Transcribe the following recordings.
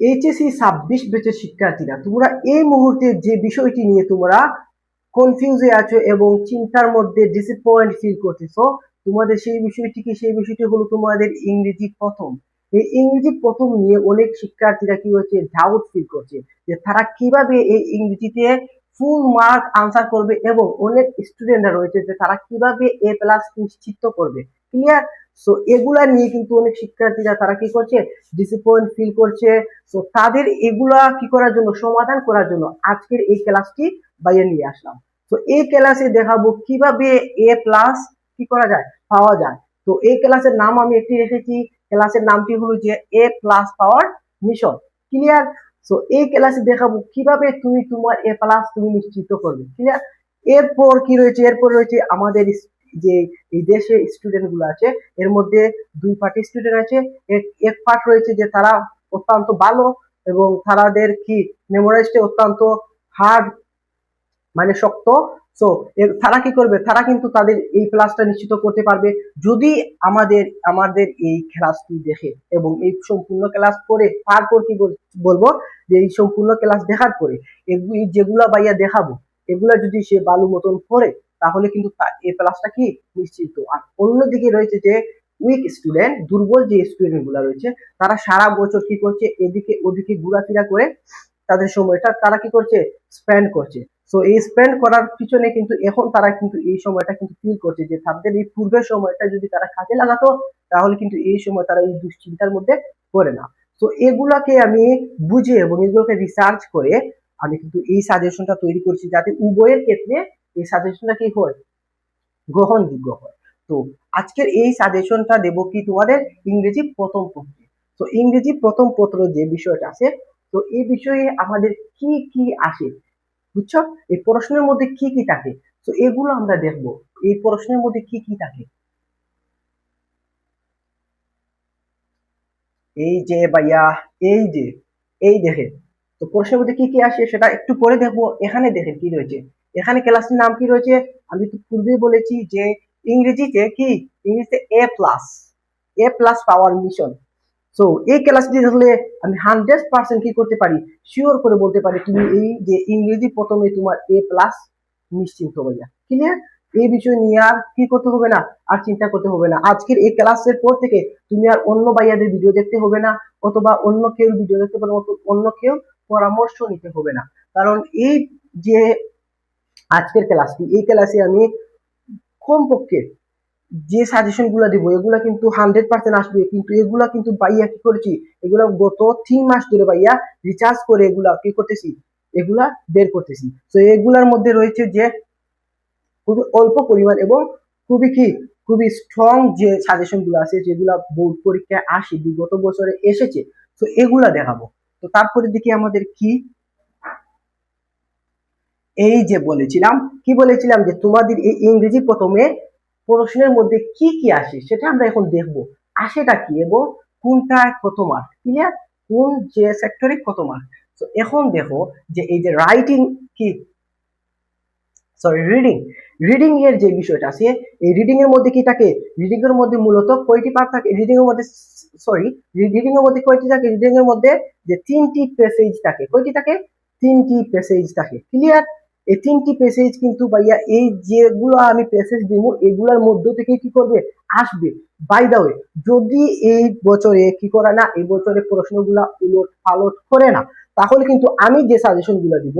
HSC 26 ব্যাচের শিক্ষার্থীরা, তোমরা এই মুহূর্তে যে বিষয়টি নিয়ে তোমরা কনফিউজে আছো এবং চিন্তার মধ্যে ডিসঅ্যাপয়েন্ট ফিল করতেছো, তোমাদের সেই বিষয়টি কি? সেই বিষয়টি হলো তোমাদের ইংরেজি প্রথম। এই ইংরেজি প্রথম নিয়ে অনেক শিক্ষার্থীরা কি হচ্ছে, ডাউট ফিল করছে যে তারা কিভাবে এই ইংরেজিতে ফুল মার্ক আনসার করবে, এবং অনেক স্টুডেন্টরা রয়েছে যে তারা কিভাবে এ প্লাস নিশ্চিত করবে। ক্লিয়ার? সো এগুলা নিয়ে কিন্তু অনেক শিক্ষার্থীরা তারা কি করছে, ডিসঅ্যাপয়েন্ট ফিল করছে। সো তাদের এগুলা কি করার জন্য, সমাধান করার জন্য আজকের এই ক্লাসটি বাইরে নিয়ে আসলাম। তো এই ক্লাসে দেখাবো কিভাবে এ প্লাস কি করা যায়, পাওয়া যায়। তো এই ক্লাসের নাম আমি একটি রেখেছি, ক্লাসের নামটি হলো যে এ প্লাস পাওয়ার মিশন। ক্লিয়ার? সো এই ক্লাসে দেখাবো কিভাবে তুমি তোমার এ প্লাস তুমি নিশ্চিত করবে। ক্লিয়ার? এরপর কি রয়েছে, এরপর রয়েছে আমাদের যে এই দেশে স্টুডেন্ট গুলো আছে, এর মধ্যে দুই পার্টি স্টুডেন্ট আছে। এক পার্ট রয়েছে যে তারা অত্যন্ত ভালো এবং তাদের কি মেমোরাইজটা অত্যন্ত হার্ড, মানে শক্ত। সো তারা কি করবে, তারা কিন্তু তাদের এই ক্লাসটা নিশ্চিত করতে পারবে যদি আমাদের আমাদের এই ক্লাসটি দেখে এবং এই সম্পূর্ণ ক্লাস করে তারপর কি বলবো, যে এই সম্পূর্ণ ক্লাস দেখার পরে যেগুলা ভাইয়া দেখাবো এগুলা যদি সে ভালো মতন করে, তাহলে কিন্তু এই ক্লাসটা কি নিশ্চিত। আর অন্যদিকে রয়েছে যে উইক স্টুডেন্ট, দুর্বল যে স্টুডেন্ট গুলা রয়েছে, তারা সারা বছর কি করছে, এদিকে ওদিকে ঘোরাফেরা করে তাদের সময়টা তারা কি করছে, স্পেন্ড করছে। সো এই স্পেন্ড করার পিছনে কিন্তু এখন তারা কিন্তু এই সময়টা কিন্তু ফিল করছে যে তাদের এই পূর্বের সময়টা যদি তারা কাজে লাগাতো, তাহলে কিন্তু এই সময় তারা এই দুশ্চিন্তার মধ্যে পড়ে না। তো এগুলাকে আমি বুঝে এবং এগুলোকে রিসার্চ করে আমি কিন্তু এই সাজেশনটা তৈরি করছি, যাতে উভয়ের ক্ষেত্রে এই সাজেশনটা কি হয়, গ্রহণযোগ্য হয়। তো আজকের এই সাজেশনটা দেব কি তোমাদের ইংরেজি প্রথম পত্রে। তো ইংরেজি প্রথম পত্র যে বিষয়টা আছে, তো এই বিষয়ে আমাদের কি কি আসে, বুঝছো? এই প্রশ্নের মধ্যে কি কি থাকে, তো এগুলো আমরা দেখবো। এই প্রশ্নের মধ্যে কি কি থাকে, এই যে ভাইয়া, এই যে, এই দেখেন। তো প্রশ্নের মধ্যে কি কি আসে সেটা একটু পরে দেখবো। এখানে দেখেন কি রয়েছে, এখানে ক্লাসটির নাম কি রয়েছে, আমি তো পূর্বেই বলেছি যে ইংরেজিতে কি, ইংরেজিতে এ প্লাস পাওয়ার মিশন। সো এই ক্লাসটি দেখলে আমি 100% কি করতে পারি, শিওর করে বলতে পারি তুমি এই যে ইংরেজি প্রথমে তোমার এ প্লাস নিশ্চিন্ত ভাইয়া। ক্লিয়ার? এই বিষয় নিয়ে আর কি করতে হবে না, আর চিন্তা করতে হবে না। আজকের এই ক্লাসের পর থেকে তুমি আর অন্য ভাইয়াদের ভিডিও দেখতে হবে না, অথবা অন্য কেউ ভিডিও দেখতে পারো, অন্য কেউ পরামর্শ নিতে হবে না। কারণ এই যে আজকের ক্লাসটি, এই ক্লাসে আমি কমপক্ষে যে সাজেশন গুলা দিব এগুলা কিন্তু 100% আসবে, কিন্তু এগুলা কিন্তু ভাইয়া কি করেছি, এগুলা গত 3 মাস ধরে ভাইয়া রিচার্জ করে এগুলা কি করতেছি, এগুলা বের করতেছি। তো এগুলার মধ্যে রয়েছে যে খুবই অল্প পরিমাণ এবং খুবই কি, খুবই স্ট্রং যে সাজেশন গুলো আছে, যেগুলা বোর্ড পরীক্ষায় আসে, বিগত বছরে এসেছে। তো এগুলা দেখাবো। তো তারপরে দেখি আমাদের কি, এই যে বলেছিলাম, কি বলেছিলাম যে তোমাদের এই ইংরেজি প্রথমে প্রশ্নের মধ্যে কি কি আসে সেটা আমরা এখন দেখব, আসেটা কি এবং কোনটা কত মার্ক। ক্লিয়ার? কোন যে সেক্টরে কত মার্ক। তো এখন দেখো যে এই যে রাইটিং কি, সরি রিডিং, রিডিং এর যে বিষয়টা আছে, এই রিডিং এর মধ্যে কি থাকে, রিডিং এর মধ্যে মূলত কয়টি পার্ট থাকে, রিডিং এর মধ্যে, সরি, রিডিং এর মধ্যে কয়টি থাকে, রিডিং এর মধ্যে যে 3টি প্যাসেজ থাকে। কয়টি থাকে? 3টি প্যাসেজ থাকে। ক্লিয়ার? এই 3টি প্যাসেজ কিন্তু ভাইয়া এই যেগুলো আমি প্যাসেজ দিব এগুলোর মধ্য থেকে কি করবে, আসবে। বাই দা ওয়ে, যদি এই বছরে কি করে না, এই বছরে প্রশ্নগুলা উলট পালট করে না, তাহলে কিন্তু আমি যে সাজেশন গুলো দিব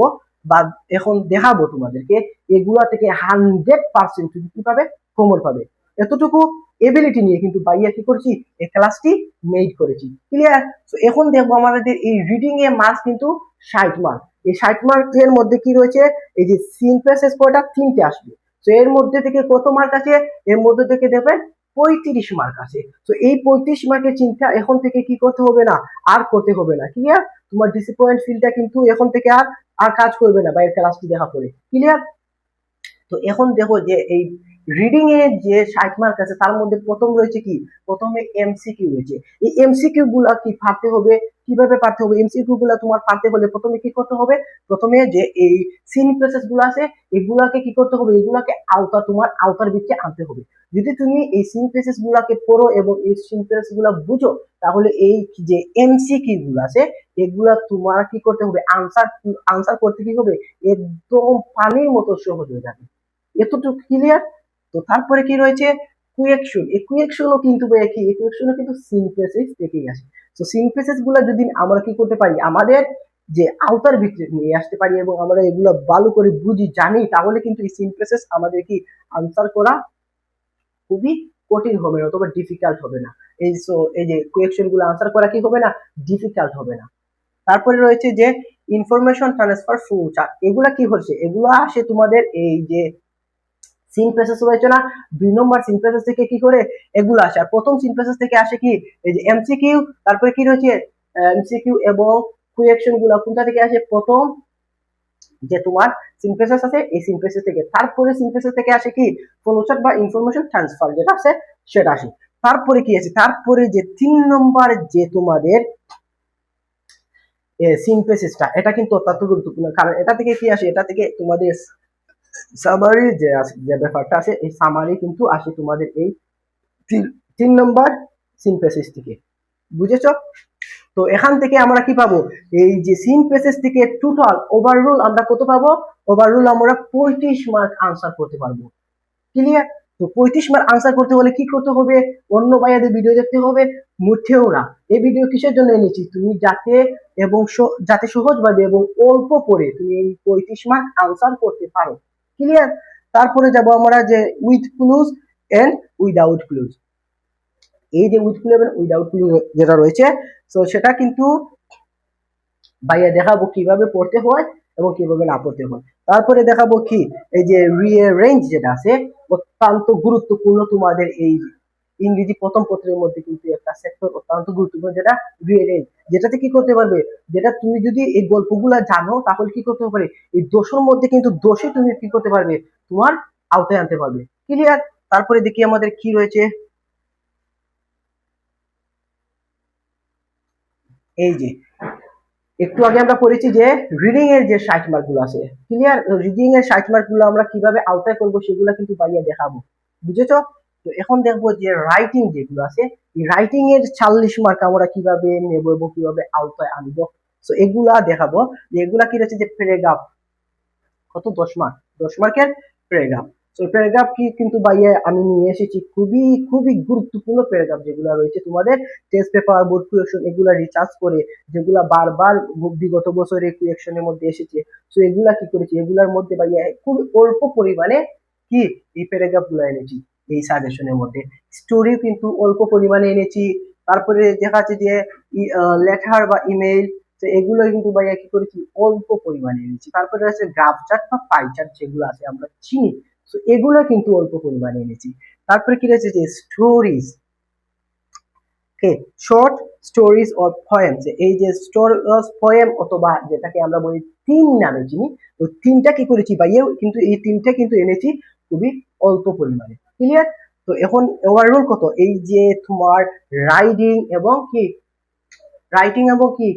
বা এখন দেখাবো তোমাদেরকে, এগুলা থেকে 100% তুমি কি পাবে, কমন পাবে। এতটুকু এবিলিটি নিয়ে কিন্তু ভাইয়া কি করছি, এই ক্লাসটি মেড করেছি। ক্লিয়ার? তো এখন দেখবো আমাদের এই রিডিং এ মার্কস কিন্তু 60 মার্ক। এই 60 মার্ক এর মধ্যে কি রয়েছে, এই যে সিন প্যাসেজ কয়টা, 3টে আসবে। তো এর মধ্যে থেকে কত মার্ক আছে, এর মধ্যে থেকে দেখবেন 35 মার্ক আছে। তো এই 35 মার্কের চিন্তা এখন থেকে কি করতে হবে না, আর করতে হবে না। ক্লিয়ার? তোমার ডিসঅ্যাপয়েন্ট ফিলটা কিন্তু এখন থেকে আর কাজ করবে না বাইরের ক্লাসটি দেখা পড়ে। ক্লিয়ার? তো এখন দেখো যে এই রিডিং এর যে 60 মার্ক আছে তার মধ্যে প্রথম রয়েছে কি, প্রথমে এমসিকিউ রয়েছে। এই এমসিকিউ গুলা কি পারতে হবে, কিভাবে পারতে হবে? এমসিকিউ গুলা তোমার পারতে হলে প্রথমে কি করতে হবে, প্রথমে যে এই সিন প্রেসেস গুলো আছে এগুলাকে কি করতে হবে, এগুলাকে তোমার আওতার ভিতরে আনতে হবে। যদি তুমি এই সিন প্রেসেস গুলাকে পড়ো এবং এই সিন প্রেসেস গুলা বুঝো, তাহলে এই যে এমসিকিউ গুলো আছে এগুলা তোমার কি করতে হবে, আনসার করতে কি হবে, একদম পানির মতো সহজ হয়ে যাবে। এতটুকু ক্লিয়ার? তো তারপরে কি রয়েছে, কুয়েকশন। এই কুয়েকশনও কিন্তু একই, এই কুয়েকশনও কিন্তু সিনথেসিস থেকেই আসে। তো সিনথেসিস গুলা যদি আমরা কি করতে পারি, আমাদের যে আওতার ভিতরে নিয়ে আসতে পারি এবং আমরা এগুলো ভালো করে বুঝি জানি, তাহলে কিন্তু এই সিনথেসিস আমাদের কি আনসার করা খুবই কঠিন হবে না অথবা ডিফিকাল্ট হবে না। এই যে কোয়েশ্চেন গুলো আনসার করা কি হবে না, ডিফিকাল্ট হবে না। তারপরে রয়েছে যে ইনফরমেশন ট্রান্সফার ফ্লো চার্ট। এগুলা কি হচ্ছে, এগুলা আসে তোমাদের এই যে সিন প্রেসেস রয়েছে না, 2 নম্বর সিন প্রেসেস থেকে কি করে এগুলো আসে। আর প্রথম সিন প্রেসেস থেকে আসে কি, এই যে এমসিকিউ। তারপরে কি রয়েছে এমসিকিউ এবং কোয়েশ্চেন গুলা কোনটা থেকে আসে, প্রথম যে তোমার সিনথেসিস আছে এই সিনথেসিস থেকে। তারপরে সিনথেসিস থেকে আসে কি, ফ্লোচার্ট বা ইনফরমেশন ট্রান্সফার যেটা আছে সেটা আসে। তারপরে কি আছে, তারপরে যে 3 নম্বর যে তোমাদের সিনথেসিসটা, এটা কিন্তু অত্যন্ত গুরুত্বপূর্ণ, কারণ এটা থেকে কি আসে, এটা থেকে তোমাদের সামারি যে ব্যাপারটা আছে, এই সামারি কিন্তু আসে তোমাদের এই 3 নম্বর সিনথেসিস থেকে। বুঝেছো? তো এখান থেকে আমরা কি পাবো, এই যে সিন প্রেসেস থেকে টোটাল ওভারঅল আমরা কত পাবো, ওভারঅল আমরা 35 মার্ক আনসার করতে পারবো। ক্লিয়ার? তো 35 মার্ক আনসার করতে হলে কি করতে হবে, অন্য ভাইয়াদের ভিডিও দেখতে হবে? মুঠেও না। এই ভিডিও কিসের জন্য এনেছি, তুমি যাতে সহজভাবে এবং অল্প করে তুমি এই 35 মার্ক আনসার করতে পারো। ক্লিয়ার? তারপরে যাব আমরা যে with clues and without clues. এই যে উইথ ক্লু এবং উইদাউট ক্লু যেটা রয়েছে, তো সেটা কিন্তু ভাইয়া দেখাবো কিভাবে পড়তে হয় এবং কিভাবে না পড়তে হয়। তারপরে দেখাবো কি, এই যে রিঅ্যারেঞ্জ যেটা আছে অত্যন্ত গুরুত্বপূর্ণ তোমাদের এই ইংরেজি প্রথম পত্রের মধ্যে কিন্তু একটা সেক্টর অত্যন্ত গুরুত্বপূর্ণ, যেটা রিঅ্যারেঞ্জ। যেটাতে কি করতে পারবে, যেটা তুমি যদি এই গল্পগুলা জানো তাহলে কি করতে পারবে, এই দোষের মধ্যে কিন্তু দোষে তুমি কি করতে পারবে, তোমার আওতায় আনতে পারবে। ক্লিয়ার? তারপরে দেখি আমাদের কি রয়েছে, এই যে একটু আগে আমরা পড়েছি যে রিডিং এর যে 60 মার্ক গুলো আছে। ক্লিয়ার? রিডিং এর 60 মার্ক গুলো আমরা কিভাবে আওতায় করবো সেগুলো কিন্তু বাইরে দেখাবো। বুঝেছো? তো এখন দেখবো যে রাইটিং যেগুলো আছে, এই রাইটিং এর 40 মার্ক আমরা কিভাবে নেব এবং কিভাবে আওতায় আনবো। তো এগুলা দেখাবো যে এগুলা কি রয়েছে, যে প্যারাগ্রাফ, কত 10 মার্ক, 10 মার্কের প্যারাগ্রাফ। তো প্যারাগ্রাফ কি কিন্তু ভাইয়া আমি নিয়ে এসেছি খুবই খুবই গুরুত্বপূর্ণ প্যারাগ্রাফ, যেগুলো রয়েছে তোমাদের টেস্ট পেপার, বোর্ড কুয়েকশন এগুলা রিসার্চ করে, যেগুলা বারবার বিগত বছরের কুয়েকশনের মধ্যে এসেছে। তো এগুলা কি করেছি, এগুলার মধ্যে ভাইয়া খুব অল্প পরিমাণে কি এই প্যারাগ্রাফ গুলো এনেছি এই সাজেশনের মধ্যে। স্টোরি কিন্তু অল্প পরিমাণে এনেছি। তারপরে দেখা যাচ্ছে যে লেটার বা ইমেইল, তো এগুলো কিন্তু ভাইয়া কি করেছি অল্প পরিমাণে এনেছি। তারপরে আছে গ্রাফ চার্ট বা পাই চার্ট যেগুলো আছে আমরা চিনি, তো এগুলো কিন্তু অল্প পরিমাণে এনেছি। তারপরে কি রয়েছে যে stories, short stories or poems. এই যে পোয়েম অথবা যেটাকে আমরা বলি থিম নামে চিনি, তো থিমটা কি করেছি ভাইয়া, কিন্তু এই থিমটা কিন্তু এনেছি খুবই অল্প পরিমাণে। ক্লিয়ার? তো এখন ওভারঅল কত, এই যে তোমার রাইটিং এবং কি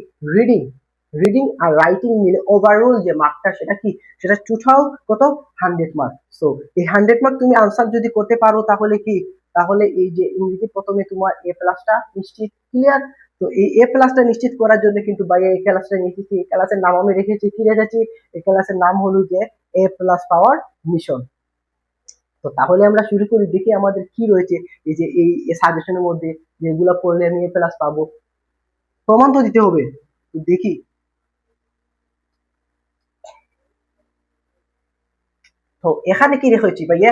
রিডিং, আর রাইটিং মিলে ওভারঅল যে মার্কটা সেটা কি, সেটা টোটাল কত, 100 মার্ক। সো এই 100 মার্ক তুমি আনসার যদি করতে পারো তাহলে কি, তাহলে এই যে ইংরেজি প্রথমে তোমার এ প্লাসটা নিশ্চিত। ক্লিয়ার? তো এই এ প্লাসটা নিশ্চিত করার জন্য কিন্তু ভাই এই ক্লাসটা নিয়েছি, এই ক্লাসের নাম আমি রেখেছি, কি রেখেছি, এই ক্লাসের নাম হলো যে এ প্লাস পাওয়ার মিশন। তো তাহলে আমরা শুরু করি, দেখি আমাদের কি রয়েছে এই যে এই সাজেশনের মধ্যে, যেগুলো পড়লে আমি এ প্লাস পাবো। প্রমাণ তো দিতে হবে, তো দেখি। তো এখানে কি রেখেছি ভাইয়া,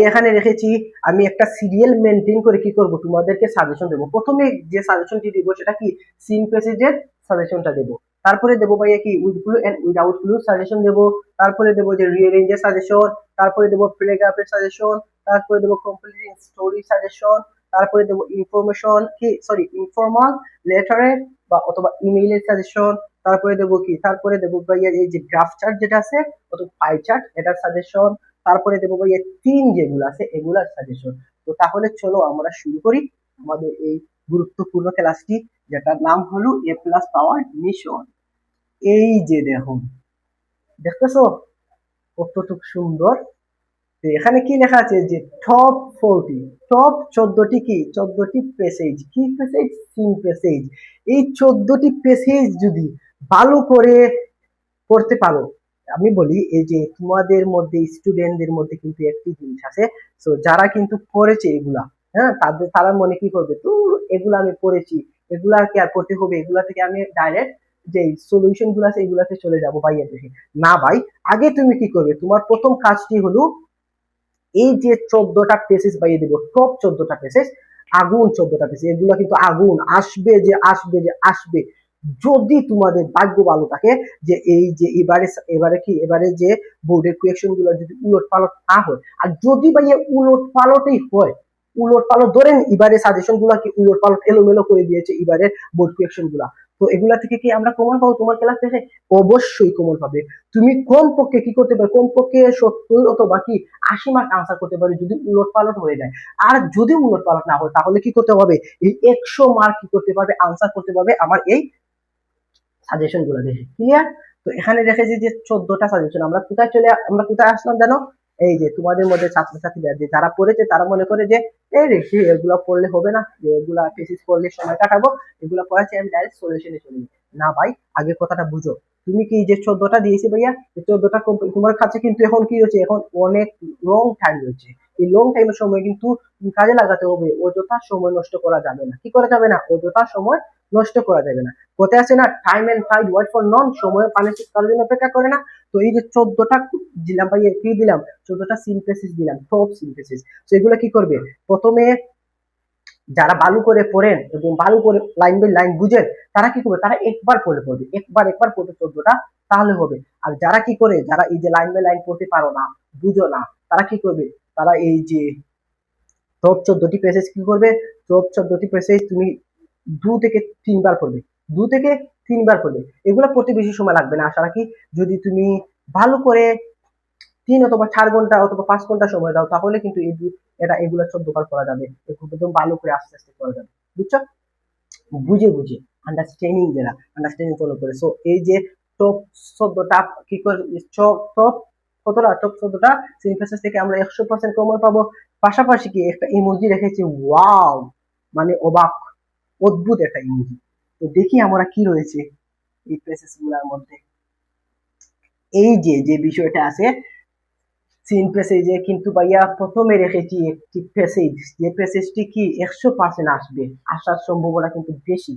এখানে রেখেছি আমি একটা সিরিয়াল মেনটেন করে কি করব, তোমাদেরকে সাজেশন দেবো। প্রথমে যে সাজেশনটি দিব সেটা কি, সিন প্যাসেজের সাজেশনটা দেবো। তারপরে দেবো ভাইয়া কি with clue and without clue suggestion দেবো। তারপরে দেবো যে রিঅ্যারেঞ্জের সাজেশন। তারপরে দেবো প্যারাগ্রাফের সাজেশন। তারপরে দেবো কমপ্লিটিং স্টোরি সাজেশন। তারপরে দেবো ইনফর্মাল লেটারের বা অথবা ইমেইলের সাজেশন। তারপরে দেবো কি, তারপরে দেবো ভাইয়া এই যে গ্রাফ চার্ট যেটা আছে অথবা পাই চার্ট এটার সাজেশন। তারপরে দেবো ভাইয়া 3 যেগুলো আছে এগুলার সাজেশন। তো তাহলে চলো আমরা শুরু করি আমাদের এই গুরুত্বপূর্ণ ক্লাসটি, যেটার নাম হলো এ প্লাস পাওয়ার মিশন। এই যে দেখুন, দেখতেছো কতটুকু সুন্দর। তো এখানে কি লেখা আছে যে টপ 40, টপ 14টি কি 14টি প্যাসেজ, কি প্যাসেজ, সিন প্যাসেজ। এই 14টি প্যাসেজ যদি ভালো করে করতে পারো, আমি বলি এই যে তোমাদের মধ্যে স্টুডেন্টদের মধ্যে কিন্তু একটি জিনিস আছে, তো যারা কিন্তু পড়েছে এগুলা, হ্যাঁ, তারা মনে কি করবে, তো এগুলা আমি পড়েছি, এগুলা কি আর পড়তে হবে, এগুলা থেকে আমি ডাইরেক্ট যে সলিউশন গুলো আছে এগুলাতে চলে যাবো ভাইয়া দেখে। না ভাই, আগে তুমি কি করবে, তোমার প্রথম কাজটি হলো এই যে 14টা পেসেজ বাইয়ে দিব, টপ 14টা পেসেজ, আগুন 14টা পেসেজ, এগুলো কিন্তু আগুন আসবে যে আসবে যে আসবে। যদি তোমাদের ভাগ্য ভালো থাকে যে এই যে এবারে যে বোর্ডের কোয়েকশন গুলো যদি উলট পালট না হয়, আর যদি ভাইয়া উলট পালটই হয়, উলট পালট ধরেন এবারে সাজেশন গুলা কি উলট পালট এলোমেলো করে দিয়েছে এবারে বোর্ড কোয়েকশন গুলা, তো এগুলা থেকে কি আমরা কমন পাবো তোমার ক্লাস থেকে? অবশ্যই কমন পাবে। তুমি কমপক্ষে কি করতে পারো, কমপক্ষে 70 অথবা কি 80 মার্ক আনসার করতে পারবে যদি উলট পালট হয়ে যায়। আর যদি উলট পালট না হয় তাহলে কি করতে হবে, এই 100 মার্ক কি করতে পারবে, আনসার করতে পারবে আমার এই সাজেশন গুলো দেখে। ক্লিয়ার? তো এখানে দেখেছি যে 14টা সাজেশন, আমরা কোথায় আসলাম জানো, এই যে তোমাদের মধ্যে ছাত্রছাত্রীরা যে যারা পড়েছে তারা মনে করে যে এই রেখে এগুলা পড়লে হবে না, যে এগুলা থিসিস পড়লে সময় কাটাবো, এগুলা পড়াচ্ছি আমি ডাইরেক্ট সলিউশনে চলে যাই। না ভাই, আগে কথাটা বুঝো। তুমি কি যে 14টা দিয়েছি ভাইয়া, এই 14টা তোমার কাছে কিন্তু এখন কি হচ্ছে, এখন অনেক লং টাইম রয়েছে। এই লং টাইমের সময় কিন্তু কাজে লাগাতে হবে, অযথা সময় নষ্ট করা যাবে না। কি করা যাবে না? অযথা সময় নষ্ট করা যাবে না। কথায় আছে না, time and tide wait for none, সময় পানি কারোর জন্য অপেক্ষা করে না। তো এই যে 14টা দিলাম ভাই, কি দিলাম, 14টা সিনথেসিস দিলাম, টপ সিনথেসিস। তো এগুলো কি করবে, প্রথমে যারা ভালো করে পড়েন এবং ভালো করে লাইন বাই লাইন বুঝেন, তারা কি করবে, তারা একবার পড়বে, একবার পড়বে 14টা, তাহলে হবে। আর যারা কি করে, যারা এই যে লাইন বাই লাইন পড়তে পারো না, বুঝো না, তারা কি করবে, তারা এই যে টপ 14টি প্যাসেজ কি করবে, টপ 14টি প্যাসেজ তুমি 2 থেকে 3 বার পড়বে, 2 থেকে 3 বার পড়বে। এগুলো পড়তে বেশি সময় লাগবে না, আশা রাখি। যদি তুমি ভালো করে 3 অথবা 4 ঘন্টা অথবা 5 ঘন্টা সময় দাও, তাহলে কিন্তু এগুলো 14 বার করা যাবে, একদম ভালো করে আস্তে আস্তে করা যাবে। বুঝছো? বুঝে বুঝে আন্ডারস্ট্যান্ডিং, যারা আন্ডারস্ট্যান্ডিং ফলো করে। সো এই যে টপ 14টা কি করে, টপ কতটা, টপ 14টা সিনথেসিস থেকে আমরা 100% কমন পাবো। পাশাপাশি কি একটা ইমোজি রেখেছি, ওয়াও, মানে অবাক, অদ্ভুত একটা ইমোজি। তো দেখি আমরা কি রয়েছে এই প্লেসেস গুলার মধ্যে। এই যে যে বিষয়টা আছে সিন প্যাসেজে, কিন্তু ভাইয়া প্রথমে রেখেছি একটি প্যাসেজ, যে প্যাসেজটি কি 100% আসবে, আসার সম্ভাবনা কিন্তু বেশি।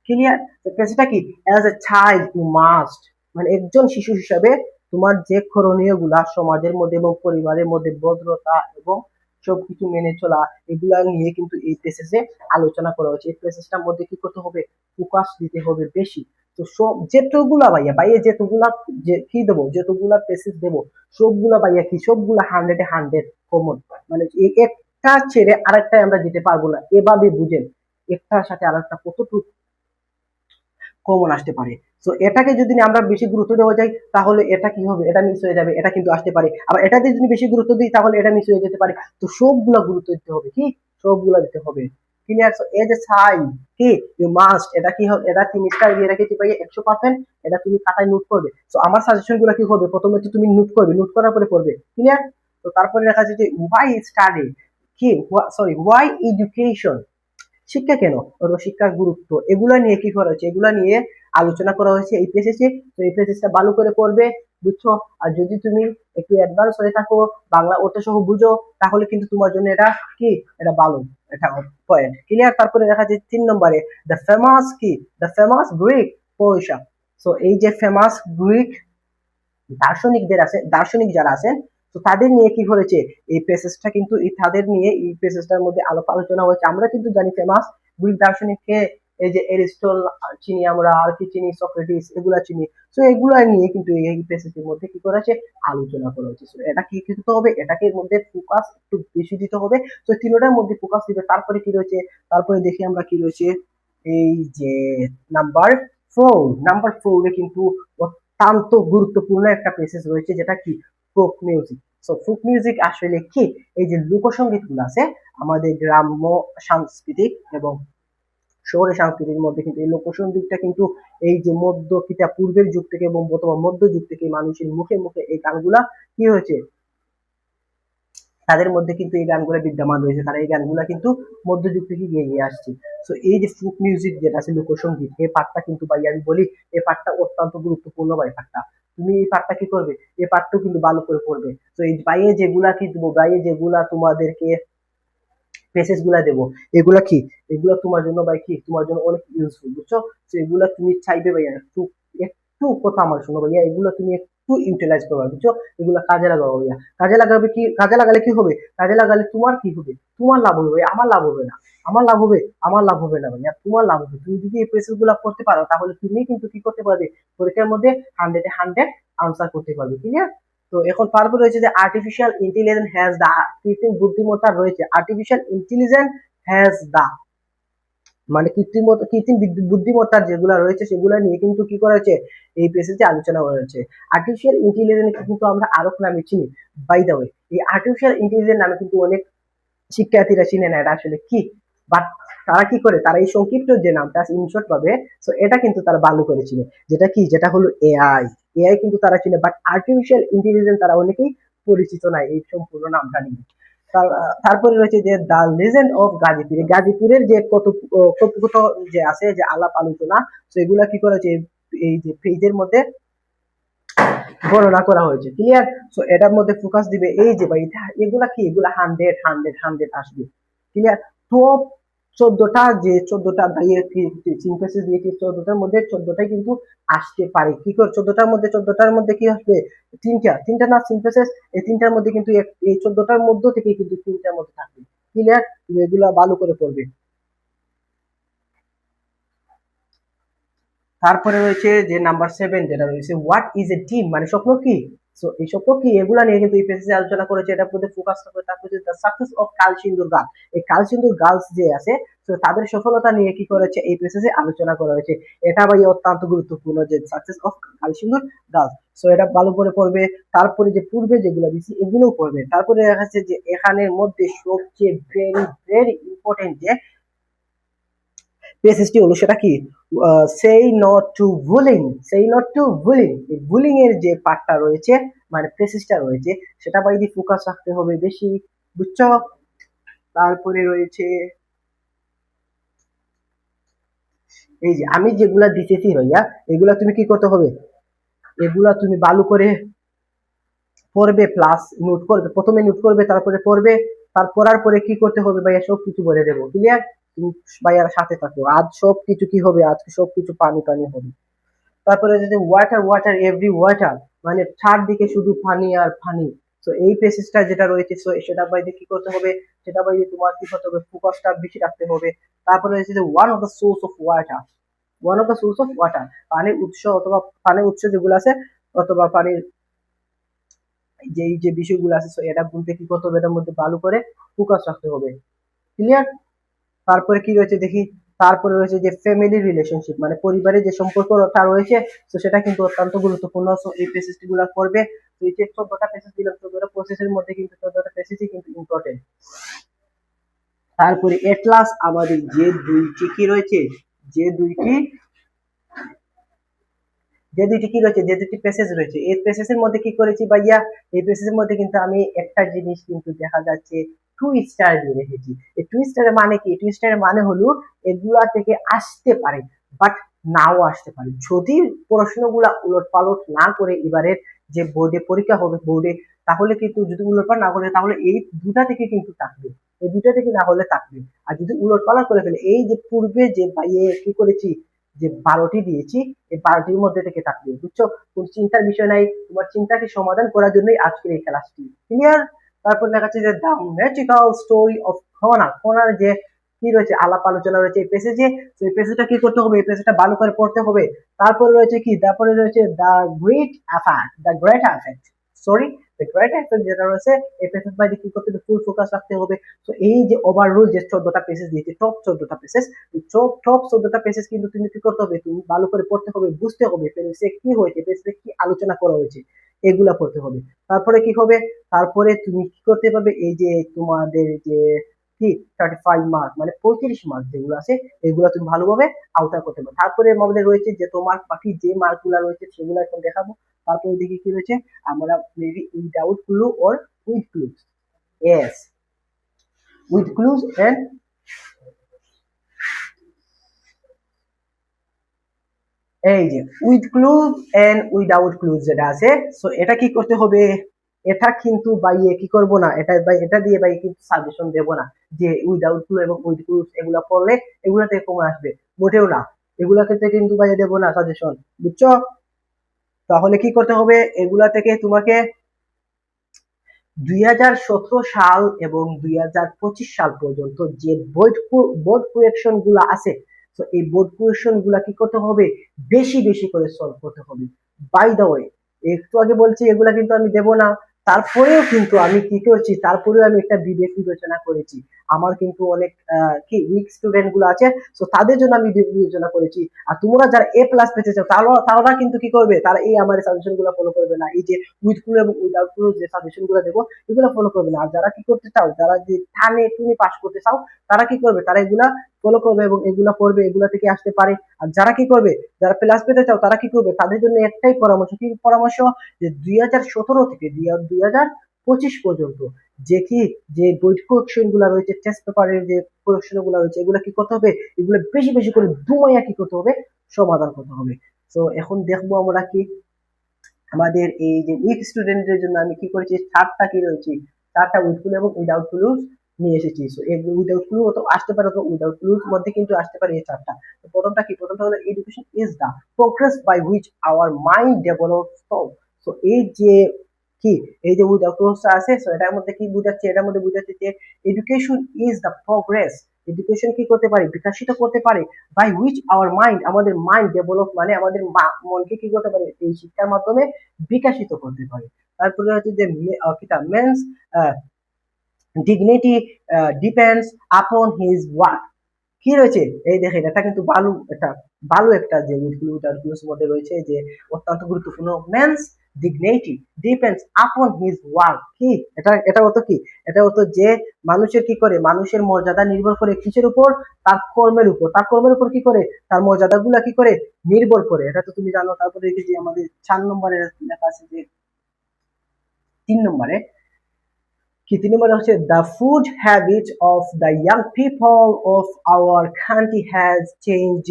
ক্লিয়ার? প্যাসেজটা কি, as a child you must, মানে একজন শিশু হিসাবে তোমার যে করণীয় গুলা সমাজের মধ্যে এবং পরিবারের মধ্যে ভদ্রতা এবং সবকিছু মেনে চলা, এগুলা নিয়ে কিন্তু এই প্যাসেজে আলোচনা করা হয়েছে। এই প্যাসেজটার মধ্যে কি করতে হবে, ফোকাস দিতে হবে বেশি। তো সব যেতগুলা ভাইয়া ভাইয়া যেতগুলা যে কি দেবো, যেতগুলা প্যাসেজ দেবো, সবগুলা ভাইয়া কি, সবগুলা 100-এ 100 কমন, মানে একটা ছেড়ে আরেকটা আমরা যেতে পারবো না, এভাবে বুঝেন একটার সাথে আরেকটা কতটুকু কমন আসতে পারে। তো এটাকে যদি আমরা বেশি গুরুত্ব দেওয়া যায়, তাহলে এটা কি হবে, এটা মিস হয়ে যাবে, এটা কিন্তু আসতে পারে। আবার এটাতে যদি বেশি গুরুত্ব দিই তাহলে এটা মিস হয়ে যেতে পারে। তো সবগুলা গুরুত্ব দিতে হবে, কি সবগুলা দিতে হবে। Clear? So as a sign কি ইউ মাস্ট, এটা কি হবে, এটা তুমি স্টার দিয়ে রেখেছি ভাই 100%, এটা তুমি খাতায় নোট করবে। তো আমার সাজেশন গুলো কি হবে, প্রথমে তো তুমি নোট করবে, নোট করার পরে পড়বে। ক্লিয়ার? তো তারপরে লেখা আছে যে ওয়াই স্টাডি, কি সরি ওয়াই এডুকেশন, শিক্ষা কেন, শিক্ষার গুরুত্ব, এগুলা নিয়ে কি করা হয়েছে, এগুলা নিয়ে আলোচনা করা হয়েছে এই পেজে। তো এই পেজটা ভালো করে পড়বে, বুঝছো? আর যদি তুমি একটু অ্যাডভান্স হয়ে থাকো, বাংলা অর্থ সহ বুঝো, তাহলে কিন্তু তোমার জন্য এটা কি, এটা ভালো, এটা পয়েন্ট। ক্লিয়ার? তারপরে দেখা যায় 3 নম্বরে দ্য ফেমাস কি, দ্য ফেমাস গ্রিক পয়সা। সো এই যে ফেমাস গ্রিক দার্শনিক যারা আছেন, তো তাদের নিয়ে কি হয়েছে, এই প্যাসেজটা কিন্তু তাদের নিয়ে এই প্যাসেজটার মধ্যে আলোচনা হয়েছে। আমরা কিন্তু জানি ফেমাস গ্রিক দার্শনিককে, এই যে এরিস্টল চিনি আমরা, আর কি চিনি, সক্রেটিস, এগুলা চিনি। তো এগুলা নিয়ে কিন্তু এই প্যাসেজের মধ্যে কি করা হয়েছে, আলোচনা করা হয়েছে। এটা কি করতে হবে, এটাকে মধ্যে ফোকাস একটু বেশি দিতে হবে। তো তিনটার মধ্যে ফোকাস দিবে। তারপরে কি রয়েছে, তারপরে দেখি আমরা কি রয়েছে, এই যে নাম্বার 4, নাম্বার 4 কিন্তু অত্যন্ত গুরুত্বপূর্ণ একটা প্যাসেজ রয়েছে, যেটা কি folk music. So folk music আসলে কি? এই যে লোকসঙ্গীত গুলো আছে আমাদের গ্রাম্য সাংস্কৃতিক এবং শহরের সংস্কৃতির মধ্যে কিন্তু এই লোকসঙ্গীতটা কিন্তু এই যে পূর্বের যুগ থেকে এবং বর্তমান মধ্যযুগ থেকে মানুষের মুখে মুখে এই গানগুলা কি হয়েছে, তাদের মধ্যে কিন্তু এই গানগুলো বিদ্যমান রয়েছে, তারা এই গানগুলা কিন্তু মধ্যযুগ থেকে গিয়ে গিয়ে আসছে। তো এই যে ফোক মিউজিক যেটা আছে লোকসঙ্গীত, এই পার্টটা কিন্তু ভাই আমি বলি এই পার্টটা অত্যন্ত গুরুত্বপূর্ণ ভাই পার্টটা। তুমি এই পার্টটা কি করবে, এই পার্টটাও কিন্তু ভালো করে পড়বে। তো এই বাইরে যেগুলা কি দেবো, বাইরে যেগুলা তোমাদেরকে মেসেজ গুলা দেবো, এগুলা কি, এগুলা তোমার জন্য ভাই কি, তোমার জন্য অনেক ইউজফুল, বুঝছো? তো এগুলা তুমি চাইবে ভাইয়া একটু একটু কথা আমার শোনো ভাইয়া, এগুলো তুমি একটু ইউটিলাইজ করবে, বুঝছো? এগুলো কাজে লাগাবো ভাইয়া। কাজে লাগাবে কি, কাজে লাগালে কি হবে, কাজে লাগালে তোমার কি হবে, তোমার লাভ হবে ভাই, আমার লাভ হবে না। আমার লাভ হবে, আমার লাভ হবে না ভাইয়া, তোমার লাভ হবে। তুমি যদি এই প্রেসেস গুলা করতে পারো তাহলে তুমি কিন্তু কি করতে পারবে, পরীক্ষার মধ্যে 100-এ 100 আনসার করতে পারবে, ক্লিয়ার? তো এখন তারপরে রয়েছে যে আর্টিফিশিয়াল ইন্টেলিজেন্স হ্যাজ দা, কৃত্রিম বুদ্ধিমত্তা রয়েছে, আর্টিফিশিয়াল ইন্টেলিজেন্স হ্যাজ দা মানে কৃত্রিম বুদ্ধিমত্তার যেগুলো রয়েছে সেগুলো নিয়ে কিন্তু কি করা হয়েছে, এই পেজে আলোচনা করা হয়েছে। আর্টিফিশিয়াল ইন্টেলিজেন্স কিন্তু আমরা আরো নামে চিনি, বাই দা ওয়ে এই আর্টিফিশিয়াল ইন্টেলিজেন্স নামে কিন্তু অনেক শিক্ষার্থীরা চিনে না এটা আসলে কি, বাট তারা কি করে, তারা এই সংক্ষিপ্ত যে নামটা ইনশর্ট পাবে, সো এটা কিন্তু তারা ভালো করে চিনে, যেটা কি, যেটা হলো এআই। এআই কিন্তু তারা চিনে, বাট আর্টিফিশিয়াল ইন্টেলিজেন্স তারা অনেকেই পরিচিত নাই এই সম্পূর্ণ নামটা নিয়ে। তারপরে রয়েছে যে দ্য লেজেন্ড অফ গাজীপুর, গাজীপুরের যে কত কত যে আছে যে আলাপ আলোচনা, তো এগুলা কি করেছে এই যে পেজের মধ্যে বর্ণনা করা হয়েছে, ক্লিয়ার? সো এটার মধ্যে ফোকাস দিবে এই যে ভাই এগুলা কি, এগুলা 100 আসবে, ক্লিয়ার? টপ 14টা, যে 14টা দিয়ে সিনথেসিস দিয়েছি 14টার মধ্যে 14টাই কিন্তু আসতে পারে, কি করে 14টার মধ্যে কি আসবে, তিনটা না সিনথেসিস, এই তিনটার মধ্যে কিন্তু এই 14টার মধ্য থেকে কিন্তু তিনটার মধ্যে থাকবে, ক্লিয়ার? তুমি এগুলা ভালো করে পড়বে। তারপরে রয়েছে যে নাম্বার 7 যেটা রয়েছে হোয়াট ইজ এ টিম, মানে স্বপ্ন কি? সো এই স্বপ্ন কি, এগুলা নিয়ে কিন্তু এই পেজে আলোচনা করেছে, এটার মধ্যে ফোকাস করে। তারপরে the success of Kalsindur girl, এই কালসিন্দুর গার্লস যে আছে, তো তাদের সফলতা নিয়ে কি করেছে এই পেজে আলোচনা করা হয়েছে। এটা ভাই অত্যন্ত গুরুত্বপূর্ণ যে success of Kalsindur girls, so এটা ভালো করে পড়বে। তারপরে যে পূর্বে যেগুলো দিচ্ছি এগুলোও পড়বে। তারপরে দেখা যাচ্ছে যে এখানের মধ্যে সবচেয়ে ভেরি ভেরি ইম্পর্টেন্ট যে পেসেজটি হলো সেটা কি, সেই নট টু বুলিং, সেই নট টু বুলিং, এই বুলিং এর যে পার্টটা রয়েছে মানে পেসেজটা রয়েছে সেটা বাইরে ফোকাস রাখতে হবে বেশি, বুঝছো? তারপরে রয়েছে এই যে আমি যেগুলা দিতেছি ভাইয়া, এগুলা তুমি কি করতে হবে, এগুলা তুমি ভালো করে পড়বে প্লাস নোট করবে, প্রথমে নোট করবে তারপরে পড়বে, তার পড়ার পরে কি করতে হবে ভাইয়া সব কিছু বলে দেবো, ক্লিয়ার? তুমি ভাইয়ার সাথে থাকো, আজ সব কিছু কি হবে, আজকে সব কিছু পানি পানি হবে। তারপরে যদি ওয়াটার ওয়াটার এভরি ওয়াটার, মানে চারদিকে শুধু পানি আর পানি। তো এই পেসেজটা যেটা রয়েছে সেটা বাইরে কি করতে হবে, সেটা বাইরে তোমার কি করতে হবে, ফোকাসটা বেশি রাখতে হবে। তারপরে রয়েছে যে one of the source of water, one of the source of water, পানির উৎস অথবা পানির উৎস যেগুলো আছে অথবা পানির যে বিষয়গুলো আছে, এটা বলতে কি করতে হবে, এটার মধ্যে ভালো করে ফোকাস রাখতে হবে, ক্লিয়ার? তারপরে কি রয়েছে দেখি, তারপরে রয়েছে যে ফ্যামিলি রিলেশনশিপ, মানে পরিবারের যে সম্পর্কটা রয়েছে, তো সেটা কিন্তু অত্যন্ত গুরুত্বপূর্ণ। সো এই পেসেজটি গুলা করবে। তো এই যে 14টা পেসেজ দিলাম, 14টা প্রসেসের মধ্যে কিন্তু 14টা পেসেজই কিন্তু ইম্পর্টেন্ট। তারপরে এটলাস আমাদের যে দুইটি কি রয়েছে, যে দুইটি কি রয়েছে, যে দুটি প্যাসেজ রয়েছে, এই প্যাসেজের মধ্যে কি করেছি ভাইয়া, এই প্যাসেজের মধ্যে কিন্তু আমি একটা জিনিস কিন্তু দেখা যাচ্ছে টু স্টার দিয়ে রেখেছি। এই টু স্টারের মানে কি, টু স্টারের মানে হলো এগুলা থেকে আসতে পারে বাট নাও আসতে পারে, যদি প্রশ্নগুলা উলট পালট না করে এবারের যে বোর্ডে পরীক্ষা হবে বোর্ডে, তাহলে কিন্তু যদি উলট পালট না করে তাহলে এই দুটা থেকে কিন্তু থাকবে, এই দুটা থেকে না হলে থাকবে। আর যদি উলট পালট করে ফেলে, এই যে পূর্বে যে ভাইয়ে কি করেছি যে 12টি দিয়েছি, এই 12টির মধ্যে থেকে থাকবে, বুঝছো? কোন চিন্তার বিষয় নাই, তোমার চিন্তাকে সমাধান করার জন্যই আজকের এই ক্লাসটি, ক্লিয়ার? তারপর দেখা যাচ্ছে যে দ্য ম্যাজিক্যাল স্টোরি অফ খনার যে কি রয়েছে আলাপ আলোচনা রয়েছে এই পেজে, তো এই পেজটা কি করতে হবে, এই পেজটা ভালো করে পড়তে হবে। তারপরে রয়েছে কি, তারপরে রয়েছে the great effect, sorry the great effect যেটা রয়েছে এই পেজের বাইরে কি করতে হবে, ফুল ফোকাস রাখতে হবে। তো এই যে ওভারঅল যে 14টা পেজেস দিয়েছে, টপ 14টা পেজেস, টপ 14টা পেজেস কিন্তু তুমি কি করতে হবে, তুমি ভালো করে পড়তে হবে, বুঝতে হবে পেজে কি হয়েছে, পেজে কি আলোচনা করা হয়েছে, এগুলা পড়তে হবে। তারপরে কি হবে, তারপরে তুমি কি করতে পারবে, এই যে তোমাদের যে কি 35 মার্ক মানে 35 মার্ক যেগুলো আছে এগুলো তুমি ভালোভাবে আওতায় করতে পারবে। তারপরে আমাদের রয়েছে যে তোমার বাকি যে মার্ক গুলা রয়েছে সেগুলো এখন দেখাবো। তারপরে দেখি কি রয়েছে, আমরা maybe without clue or with clues. Yes, with clues and এই যে with clues and without clues যেটা আছে, সো এটা কি করতে হবে, এটা কিন্তু বাইয়ে কি করব না, এটা বাই এটা দিয়ে বাই কিন্তু সাজেশন দেব না যে উইদাউট ক্লু এবং উইথ ক্লুজ এগুলা পড়লে এগুলা থেকে কমে আসবে, মোটেও না। এগুলা ক্ষেত্রে কিন্তু বাইয়ে দেব না সাজেশন, বুঝছো? তাহলে কি করতে হবে, এগুলা থেকে তোমাকে 2017 সাল এবং 2025 সাল পর্যন্ত যে বোর্ড কুয়েকশন গুলা আছে, তো এই বোর্ড কুয়েকশন গুলা কি করতে হবে, বেশি বেশি করে সলভ করতে হবে। বাই দ্য ওয়ে, একটু আগে বলছি এগুলা কিন্তু আমি দেব না, তারপরেও কিন্তু আমি কি করছি, তারপরেও আমি একটা বিবেক বিবেচনা করেছি। আমার কিন্তু অনেক কি উইক স্টুডেন্ট গুলো আছে, তো তাদের জন্য আমি বিবেচনা করেছি। আর তোমরা যারা A+ পেতে চাও তারা কিন্তু কি করবে, তারা এই আমার সাজেশন গুলো ফলো করবে না, এই যে উইথ ক্লু এবং উইদাউট ক্লু যে সাজেশন গুলো দেবো এগুলো ফলো করবে না। আর যারা কি করতে চাও, যারা যে টানে টুনে পাস করতে চাও, তারা কি করবে, তারা এগুলা ফলো করবে এবং এগুলা পড়বে, এগুলা থেকে আসতে পারে। আর যারা কি করবে, যারা প্লাস পেতে চাও তারা কি করবে, তাদের জন্য একটাই পরামর্শ, কি পরামর্শ, যে 2017 থেকে 2025 পর্যন্ত যে কি যে বই কোয়েকশন গুলা রয়েছে, টেস্ট পেপারের যে কোয়েকশন গুলা রয়েছে, এগুলা কি করতে হবে, এগুলো বেশি বেশি করে দুমাইয়া কি করতে হবে, সমাধান করতে হবে। তো এখন দেখবো আমরা কি আমাদের এই যে উইক স্টুডেন্টদের জন্য আমি কি করেছি, চারটা কি রয়েছে, চারটা উইথ ক্লু এবং উইদাউট ক্লু নিয়ে এসেছি। সো এই উইদাউট ক্লু তো আসতে পারে, তো উইদাউট ক্লুর মধ্যে কিন্তু আসতে পারে এই চারটা। তো প্রথমটা কি, প্রথমটা হলো education is the progress by which our mind develops thought. So এই যে কি, এই যে উইদাউট ক্লুটা আছে, সো এটার মধ্যে কি বুঝাচ্ছে, এটার মধ্যে বুঝাচ্ছে যে education is the progress, education কি করতে পারে, বিকশিত করতে পারে, বাই হুইচ আওয়ার মাইন্ড, আমাদের মাইন্ড ডেভেলপ মানে আমাদের মনকে কি করতে পারে, এই শিক্ষার মাধ্যমে বিকশিত করতে পারে। তারপরে হচ্ছে যে কিটা man's dignity depends upon his work. কি রয়েছে, এই দেখেন এটা কিন্তু ভালো একটা যে মধ্যে রয়েছে যে অত্যন্ত গুরুত্বপূর্ণ, man's dignity depends upon his work. কি এটা হতো কি, এটা হতো যে মানুষের কি করে, মানুষের মর্যাদা নির্ভর করে কিসের উপর, তার কর্মের উপর, তার কর্মের উপর কি করে, তার মর্যাদা গুলা কি করে নির্ভর করে, এটা তো তুমি জানো। তারপরে দেখেছি আমাদের 4 নম্বরে লেখা আছে যে 3 নম্বরে কি, 3 নম্বরে হচ্ছে the food habit of the young people of our country has change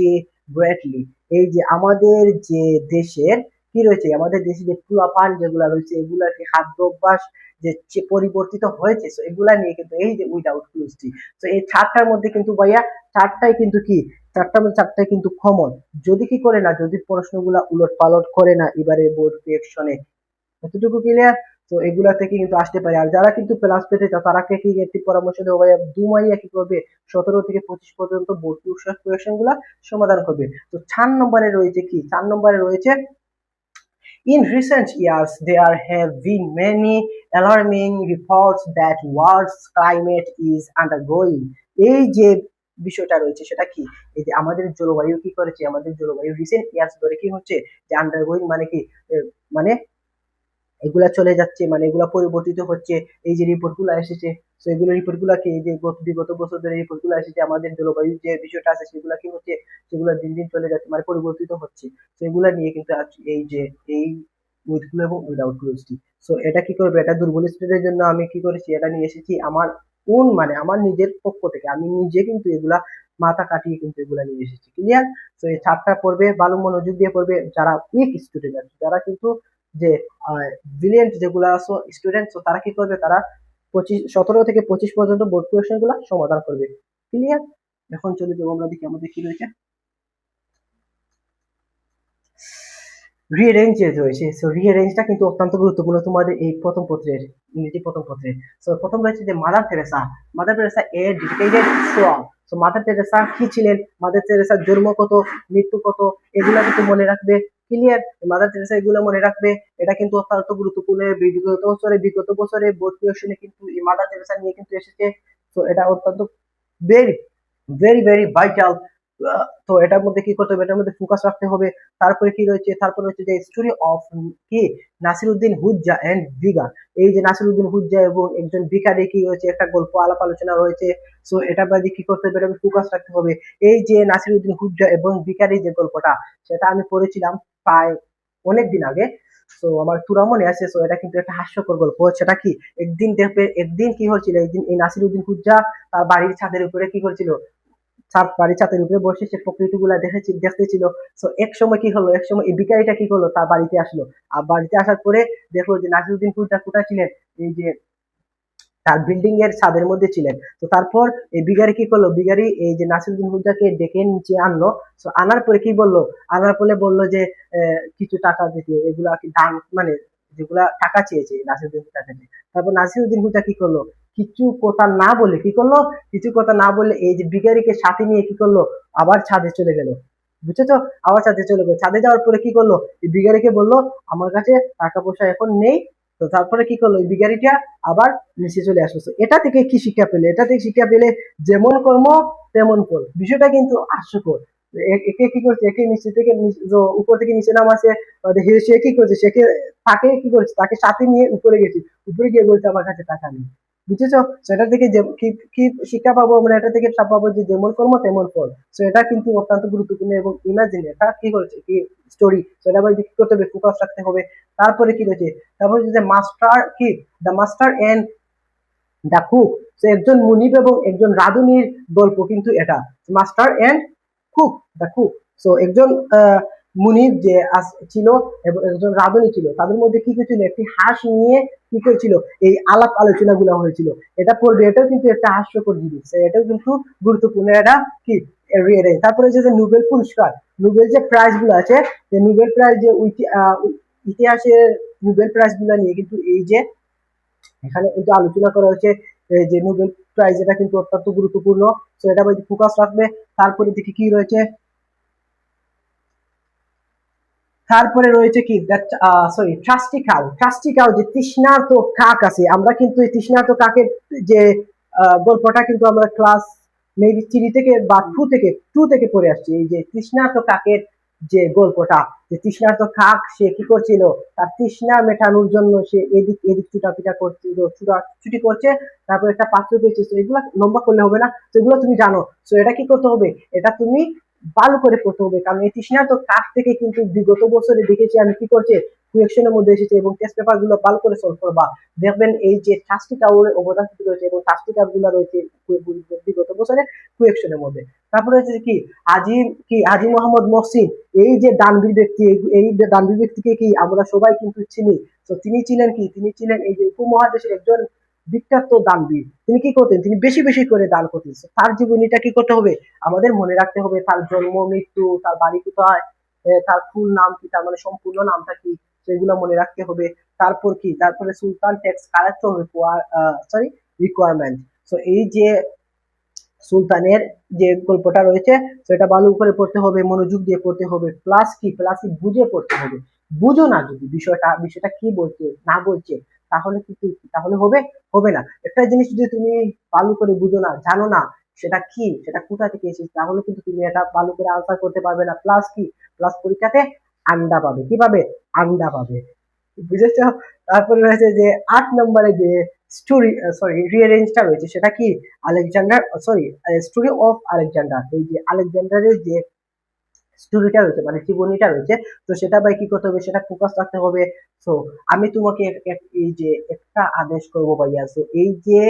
greatly. এই যে আমাদের যে দেশের কি রয়েছে, আমাদের দেশে যে পোলাপান যেগুলা রয়েছে এগুলার কি খাদ্য অভ্যাস যে পরিবর্তিত হয়েছে, তো এগুলা নিয়ে কিন্তু এই যে উইদাউট ক্লুজটি, তো এই চারটার মধ্যে কিন্তু ভাইয়া চারটাই কিন্তু কি, চারটার মধ্যে চারটাই কিন্তু কমন। যদি কি করে না, যদি প্রশ্নগুলা উলট পালট করে না এবারে বোর্ড কোয়েকশনে, এতটুকু ক্লিয়ার। তো এগুলা থেকে কিন্তু আসতে পারে। আর যারা কিন্তু প্লাস পেতে চাও তারাকে কি একটি পরামর্শ দেবো ভাইয়া, দুমাইয়া কি করবে, 17 থেকে 25 পর্যন্ত বোর্ড কোয়েকশন গুলা সমাধান করবে। তো 4 নম্বরে রয়েছে কি, 4 নম্বরে রয়েছে in recent years there have been many alarming reports that world's climate is undergoing। এই যে বিষয়টা রয়েছে সেটা কি, এই যে আমাদের জলবায়ু কি করেছে, আমাদের জলবায়ু রিসেন্ট ইয়ার্স ধরে কি হচ্ছে, যে আন্ডারগোয়িং মানে কি, মানে এগুলা চলে যাচ্ছে, মানে এগুলা পরিবর্তিত হচ্ছে। এই যে রিপোর্ট গুলো এসেছে, তো এগুলো রিপোর্ট গুলা কি, যে বিগত বছর ধরে রিপোর্ট গুলো এসেছে, আমাদের জলবায়ু যে বিষয়টা আছে সেগুলা কি হচ্ছে, সেগুলো দিন দিন চলে যাচ্ছে, মানে পরিবর্তিত হচ্ছে। তো এগুলা নিয়ে কিন্তু এই যে এই উইথ ক্লু এবং উইদাউট ক্লুজটি, সো এটা কি করবে, এটা দুর্বল স্টুডেন্টের জন্য আমি কি করেছি, এটা নিয়ে এসেছি আমার কোন মানে আমার নিজের পক্ষ থেকে, আমি নিজে কিন্তু এগুলা মাথা কাটিয়ে কিন্তু এগুলা নিয়ে এসেছি, ক্লিয়ার। তো এই চারটা পড়বে, ভালো মনোযোগ দিয়ে পড়বে যারা উইক স্টুডেন্ট আছে, যারা কিন্তু যে ব্রিলিয়েন্ট যেগুলো আছে স্টুডেন্ট, তো তারা কি করবে, তারা 17 থেকে 25 পর্যন্ত বোর্ড কোয়েশ্চেন গুলা সমাধান করবে, ক্লিয়ার। এখন চলে যাবো আমরা দেখি আমাদের কি রয়েছে, রিঅ্যারেঞ্জ রয়েছে। সো রিঅ্যারেঞ্জটা কিন্তু অত্যন্ত গুরুত্বপূর্ণ তোমাদের এই প্রথম পত্রের, ইংরেজি প্রথম পত্রে। সো প্রথম রয়েছে যে Mother Teresa, Mother Teresa a dedicated soul. So Mother Teresa কি ছিলেন, মাদার তেরেসার জন্ম কত, মৃত্যু কত, এগুলা কিন্তু মনে রাখবে, ক্লিয়ার। মাদার তেরেসা এগুলো মনে রাখবে, এটা কিন্তু অত্যন্ত গুরুত্বপূর্ণ। বিগত বছরে বোর্ড কোয়েশ্চনে কিন্তু এই মাদার তেরেসা নিয়ে কিন্তু এসেছে। তো এটা অত্যন্ত ভেরি ভেরি ভেরি ভাইটাল তো এটার মধ্যে কি করতে হবে, এটার মধ্যে ফোকাস রাখতে হবে। তারপরে কি রয়েছে, তারপরে হচ্ছে যে স্টোরি অফ কি নাসিরুদ্দিন হুজ্জা এন্ড ভিগা। এই যে নাসিরুদ্দিন হুজ্জা এবং একজন ভিখারি কি রয়েছে, একটা গল্প আলাপ আলোচনা রয়েছে। সো এটা বাদে কি করতে হবে, এটা ফোকাস রাখতে হবে। এই যে নাসিরুদ্দিন হুজ্জা এবং ভিখারি যে গল্পটা, সেটা আমি পড়েছিলাম প্রায় অনেকদিন আগে। তো আমার পুরা মনে আছে। তো এটা কিন্তু একটা হাস্যকর গল্প। সেটা কি, একদিন দেখবে, একদিন কি হচ্ছিল, একদিন এই নাসিরুদ্দিন হুজ্জা তার বাড়ির ছাদের উপরে কি করছিল, বাড়ির ছাদের উপরে বসে সে প্রকৃতি গুলা দেখতেছিল। তো এক সময় কি হলো, এক সময় এই বিকারিটা কি করলো, তার বাড়িতে আসলো। আর বাড়িতে আসার পরে দেখলো যে নাসিরুদ্দিন হুজ্জা কোথায় ছিলেন, এই যে তার বিল্ডিং এর ছাদের মধ্যে ছিলেন। তো তারপর এই বিগারি কি করলো, বিগারি এই যে নাসিরুদ্দিন হুজ্জাকে ডেকে নিচে আনলো। তো আনার পরে কি বললো, আনার পরে বললো যে কিছু টাকা দিতে, এগুলা কি দান, মানে যেগুলা টাকা চেয়েছে নাসিরুদ্দিন হুজ্জার কাছে। তারপর নাসিরুদ্দিন হুজ্জা কি করলো, কিছু কথা না বলে কি করলো, কিছু কথা না বলে এই যে বিগারিকে সাথে নিয়ে কি করলো, আবার ছাদে চলে গেল। বুঝেছো, আবার ছাদে চলে গেল। ছাদে যাওয়ার পরে কি করলো, এই বিগারিকে বললো আমার কাছে টাকা পয়সা এখন নেই। তো তারপরে কি করলো, এই বিগারিটা আবার নিচে চলে আসলো। তো এটা থেকে কি শিক্ষা পেলে, এটা থেকে শিক্ষা পেলে যেমন কর্ম তেমন ফল। বিষয়টা কিন্তু হাস্যকর। একে কি করছে, একে নিচে থেকে উপর থেকে নিচে নামাছে, সে কি করছে, তাকে কি করছে, তাকে সাথে নিয়ে উপরে গেছে। উপরে গিয়ে বলছে আমার কাছে টাকা নেই। বুঝেছো, সেটা থেকে যে কি শিক্ষা পাবো আমরা, এটা থেকে পাবো যে যেমন কর্ম তেমন ফল। তো এটা কিন্তু অত্যন্ত গুরুত্বপূর্ণ এবং ইমাজিন, এটা কি করছে কি স্টোরি, সেটা আবার কি করতে হবে, ফোকাস রাখতে হবে। তারপরে কি রয়েছে, তারপরে যে মাস্টার কি, the master and the cook. তো একজন মুনিব এবং একজন রাঁধুনির গল্প কিন্তু এটা, master and cook, the cook. So একজন মুনিব যে ছিল এবং একজন রাঁধুনি ছিল, তাদের মধ্যে কি ছিল, একটি হাঁস নিয়ে কি করেছিল, এই আলাপ আলোচনা গুলো হয়েছিল। এটা পড়বে, এটাও কিন্তু একটা হাস্যকর জিনিস, এটাও কিন্তু গুরুত্বপূর্ণ। এটা কি তারপরে যে নোবেল পুরস্কার, নোবেল যে প্রাইজ গুলো আছে, নোবেল প্রাইজ যে ইতিহাসের নোবেল প্রাইজ গুলো নিয়ে কিন্তু এই যে এখানে কিন্তু আলোচনা করা হয়েছে। যে নোবেল প্রাইজ, এটা কিন্তু অত্যন্ত গুরুত্বপূর্ণ। তো এটা ফোকাস রাখবে। তারপরে দেখি কি রয়েছে, তারপরে রয়েছে কি, sorry, trustee cow. Trustee cow যে তৃষ্ণার্ত কাক আছে, আমরা কিন্তু এই তৃষ্ণার্ত কাকের যে গল্পটা কিন্তু আমরা ক্লাস মেবি 3 থেকে বা 2 থেকে পড়ে আসছি। এই যে তৃষ্ণার্ত কাকের যে গল্পটা, যে তৃষ্ণার্ত কাক সে কি করছিল, তার তৃষ্ণা মেটানোর জন্য সে এদিক এদিক ছুটাপিটা করছিল, ছুটি করছে। তারপর একটা পাত্র পেয়েছে। তো এগুলো লম্বা করলে হবে না, তো এগুলো তুমি জানো। তো এটা কি করতে হবে, এটা তুমি ভালো করে পড়তে হবে। কারণ এই তৃষ্ণার্ত কাক থেকে কিন্তু বিগত বছরে দেখেছি আমি কি করছে, কুয়েকশনের মধ্যে এসেছে। এবং টেস্ট পেপার গুলো ভালো করে সলভ করবা, দেখবেন এই যে ট্রাস্টি কাউরের অবদান রয়েছে এবং ট্রাস্টি কাউ গুলো রয়েছে বিগত বছরে কুয়েকশনের মধ্যে। তারপরে হচ্ছে হাজি মোহাম্মদ মহসিন, এই যে দানবীর ব্যক্তি, এই দানবীর ব্যক্তিকে কি আমরা সবাই কিন্তু চিনি। তো তিনি ছিলেন কি, তিনি ছিলেন এই যে উপমহাদেশের একজন বিখ্যাত দানবীর। তিনি কি করতেন, তিনি বেশি বেশি করে দান করতেন। তার জীবনীটা কি করতে হবে, আমাদের মনে রাখতে হবে। তার জন্ম, মৃত্যু, তার বাড়ি কোথায়, তার ফুল নাম কি, তার মানে সম্পূর্ণ নামটা কি, সেগুলো মনে রাখতে হবে। তারপর কি, তারপরে সুলতান ট্যাক্স কালেক্টর রিকোয়ারমেন্ট। তো এই যে সুলতানের যে গল্পটা রয়েছে, সেটা ভালো করে পড়তে হবে, মনোযোগ দিয়ে পড়তে হবে। প্লাস কি বুঝে পড়তে হবে। বুঝো না যদি বিষয়টা কি বলছে না বলছে, তাহলে কিন্তু তাহলে হবে না। একটা জিনিস যদি তুমি ভালো করে বুঝো না, জানো না সেটা কি, সেটা কোথা থেকে এসেছে, তাহলে কিন্তু তুমি এটা ভালো করে আনসার করতে পারবে না। প্লাস পরীক্ষাতে আন্ডা পাবে। কি পাবে, আন্ডা পাবে। বুঝেছো। তারপরে রয়েছে যে 8 নম্বরে যে রিয়ারেঞ্জটা রয়েছে, সেটা কি, Alexander, sorry, story of Alexander. এই যে আলেকজান্ডারের যে স্টোরিটা রয়েছে, মানে জীবনীটা রয়েছে, তো সেটা কি করতে হবে, সেটা ফোকাস রাখতে হবে। তো আমি তোমাকে এই যে একটা আদেশ করবো ভাইয়া। তো এই যে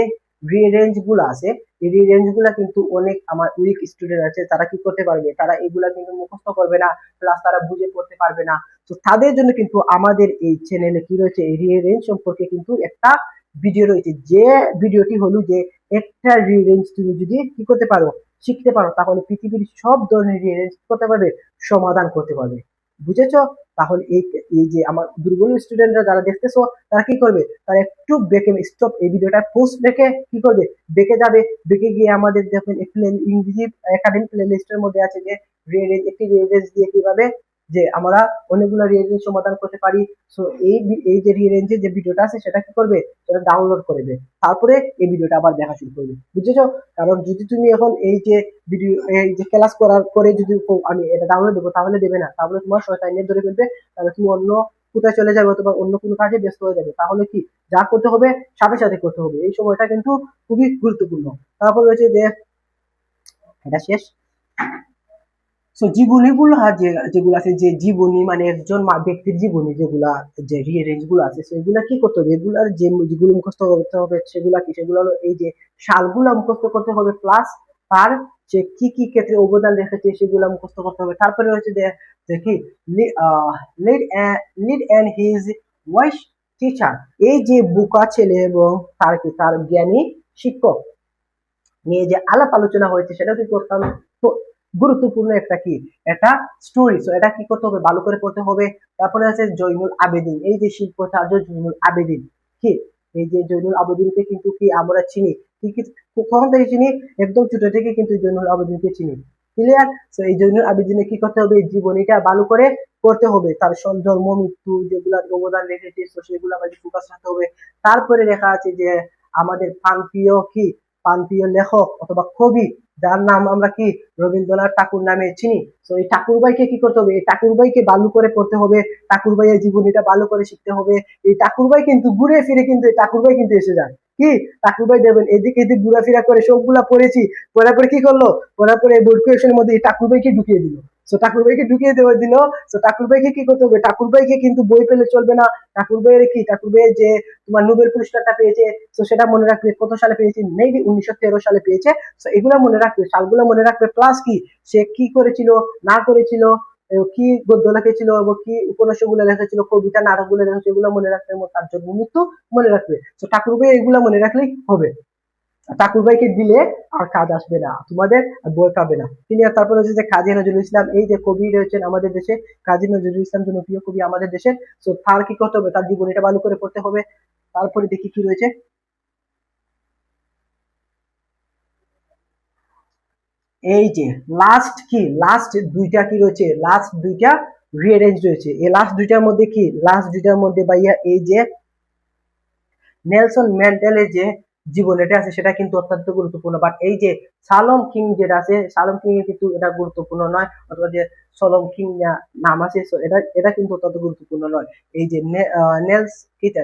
রিরেঞ্জ গুলো আছে, এই রিরেঞ্জ গুলা কিন্তু অনেক আমার উইক স্টুডেন্ট আছে, তারা কি করতে পারবে, তারা এগুলা কিন্তু মুখস্থ করবে না, প্লাস তারা বুঝে পড়তে পারবে না। তো তাদের জন্য কিন্তু আমাদের এই চ্যানেলে কি রয়েছে, এই রিরেঞ্জ সম্পর্কে কিন্তু একটা ভিডিও রয়েছে। যে ভিডিওটি হলো যে একটা রিরেঞ্জ তুমি যদি কি করতে পারো, শিখতে পারো, তাহলে পৃথিবীর সব ধরনের রিরেঞ্জ করতে পারবে, সমাধান করতে পারবে। বুঝেছো। তাহলে এই যে আমার দুর্বল স্টুডেন্টরা যারা দেখতেছো, তারা কি করবে, তারা একটু বেঁকে স্টপ, এই ভিডিওটা পোস্ট রেখে কি করবে, বেঁকে যাবে। বেঁকে গিয়ে আমাদের দেখবেন ইংরেজি একাডেমি প্লে লিস্টের মধ্যে আছে যে একটি রিরেঞ্জ দিয়ে কিভাবে যে আমরা অনেকগুলো রিয়ারেঞ্জ সমাধান করতে পারি। সো এই যে রিয়ারেঞ্জের যে ভিডিওটা আছে সেটা কি করবে, সেটা ডাউনলোড করবে, তারপরে এই ভিডিওটা আবার দেখা শুরু করবে, বুঝেছো? কারণ যদি তুমি এখন এই যে ভিডিও এই যে ক্লাস করার পরে যদি আমি এটা ডাউনলোড দেবো তাহলে দেবে না, তাহলে তোমার শয়তান নেট ধরে ফেলবে, তাহলে তুমি অন্য কোথায় চলে যাবে অথবা অন্য কোনো কাজে ব্যস্ত হয়ে যাবে। তাহলে কি যা করতে হবে সাথে সাথে করতে হবে, এই সময়টা কিন্তু খুবই গুরুত্বপূর্ণ। তারপর রয়েছে যে এটা শেষ। সো জীবনীগুলো যেগুলো আছে, যে জীবনী মানে একজন ব্যক্তির জীবনী যেগুলা, যে রিয়ারেঞ্জ গুলো আছে সেগুলা কি করতে হবে, এগুলার যেগুলো মুখস্থ করতে হবে সেগুলা কি, সেগুলো হলো এই যে সালগুলা মুখস্থ করতে হবে, প্লাস তার যে কি কি ক্ষেত্রে অবদান রেখেছে সেগুলা মুখস্থ করতে হবে। তারপরে হচ্ছে যে কি lead and his wise teacher, এই যে বুকা ছেলে এবং তার জ্ঞানী শিক্ষক নিয়ে যে আলাপ আলোচনা হয়েছে সেটা কি করতাম, গুরুত্বপূর্ণ একটা কি একটা স্টোরি। সো এটা কি করতে হবে, ভালো করে পড়তে হবে। তারপরে আছে জয়নুল আবেদিন, এই যে শিল্পাচার্য জয়নুল আবেদিন, কি এই যে জয়নুল আবেদিনকে কিন্তু কি আমরা চিনি, কি কখন থেকে চিনি, একদম ছোট থেকে কিন্তু জয়নুল আবেদিনকে চিনি, ক্লিয়ার? তো এই জয়নুল আবেদিনে কি করতে হবে, জীবনীটা ভালো করে করতে হবে, তার জন্ম মৃত্যু যেগুলা অবদান রেখেছে সেগুলো আমাদের ফোকাস রাখতে হবে। তারপরে লেখা আছে যে আমাদের প্রান্তীয় লেখক অথবা কবি যার নাম আমরা কি রবীন্দ্রনাথ ঠাকুর নামে চিনি। তো এই ঠাকুরবাইকে কি করতে হবে, এই ঠাকুরবাইকে ভালো করে পড়তে হবে, ঠাকুরবাইয়ের জীবনীটা ভালো করে শিখতে হবে। এই ঠাকুরবাই কিন্তু ঘুরে ফিরে কিন্তু এই ঠাকুরবাই কিন্তু এসে যায়, কি ঠাকুরবাই দেবেন এদিক এদিক ঘোরাফেরা করে সবগুলা পড়েছি, পড়ার পরে কি করলো, পড়ার পরে বোর্ড কোয়েশনের মধ্যে এই ঠাকুরবাইকে ঢুকিয়ে দিল। তো ঠাকুরবাইকে ঢুকিয়ে দেওয়া দিল। তো ঠাকুরবাইকে কি করতে হবে, ঠাকুরবাইকে কিন্তু বই পেলে চলবে না, ঠাকুরবাইয়ের যে তোমার নোবেল পুরস্কারটা পেয়েছে, তো সেটা মনে রাখবে কত সালে পেয়েছে, মেবি 1913 সালে পেয়েছে। তো এগুলো মনে রাখবে, সালগুলো মনে রাখবে, প্লাস কি সে কি করেছিল না করেছিল, কি গদ্য লিখেছিল এবং কি উপন্যাস গুলো লেখেছিল, কবিতা নাটক গুলো লেখেছিল, এগুলো মনে রাখবে এবং তার জন্ম মৃত্যু মনে রাখবে। তো ঠাকুরবাই এগুলো মনে রাখলেই হবে। ঠাকুরবাইকে দিলে আর কাজ আসবে না তোমাদের, বই পাবে না, ক্লিয়ার? তারপরে হচ্ছে যে কাজী নজরুল ইসলাম, এই যে কবি রয়েছেন আমাদের দেশে, কাজী নজরুল ইসলাম জনপ্রিয় কবি আমাদের দেশের। তো তার কি করতে হবে, তার জীবনীটা ভালো করে পড়তে হবে। তারপরে দেখি কি রয়েছে, এই যে লাস্ট দুইটা কি রয়েছে, লাস্ট দুইটা রিঅ্যারেঞ্জ রয়েছে। এই লাস্ট দুইটার মধ্যে কি, লাস্ট দুইটার মধ্যে ভাইয়া এই যে নেলসন ম্যান্ডেলের যে জীবনীটা আছে সেটা কিন্তু অত্যন্ত গুরুত্বপূর্ণ। বাট এই যে সালম কিং যেটা আছে, সালম কিং এর কিন্তু এটা গুরুত্বপূর্ণ নয়, অথবা যে সলম কিং নাম আছে এটা কিন্তু অত্যন্ত গুরুত্বপূর্ণ নয়। এই যে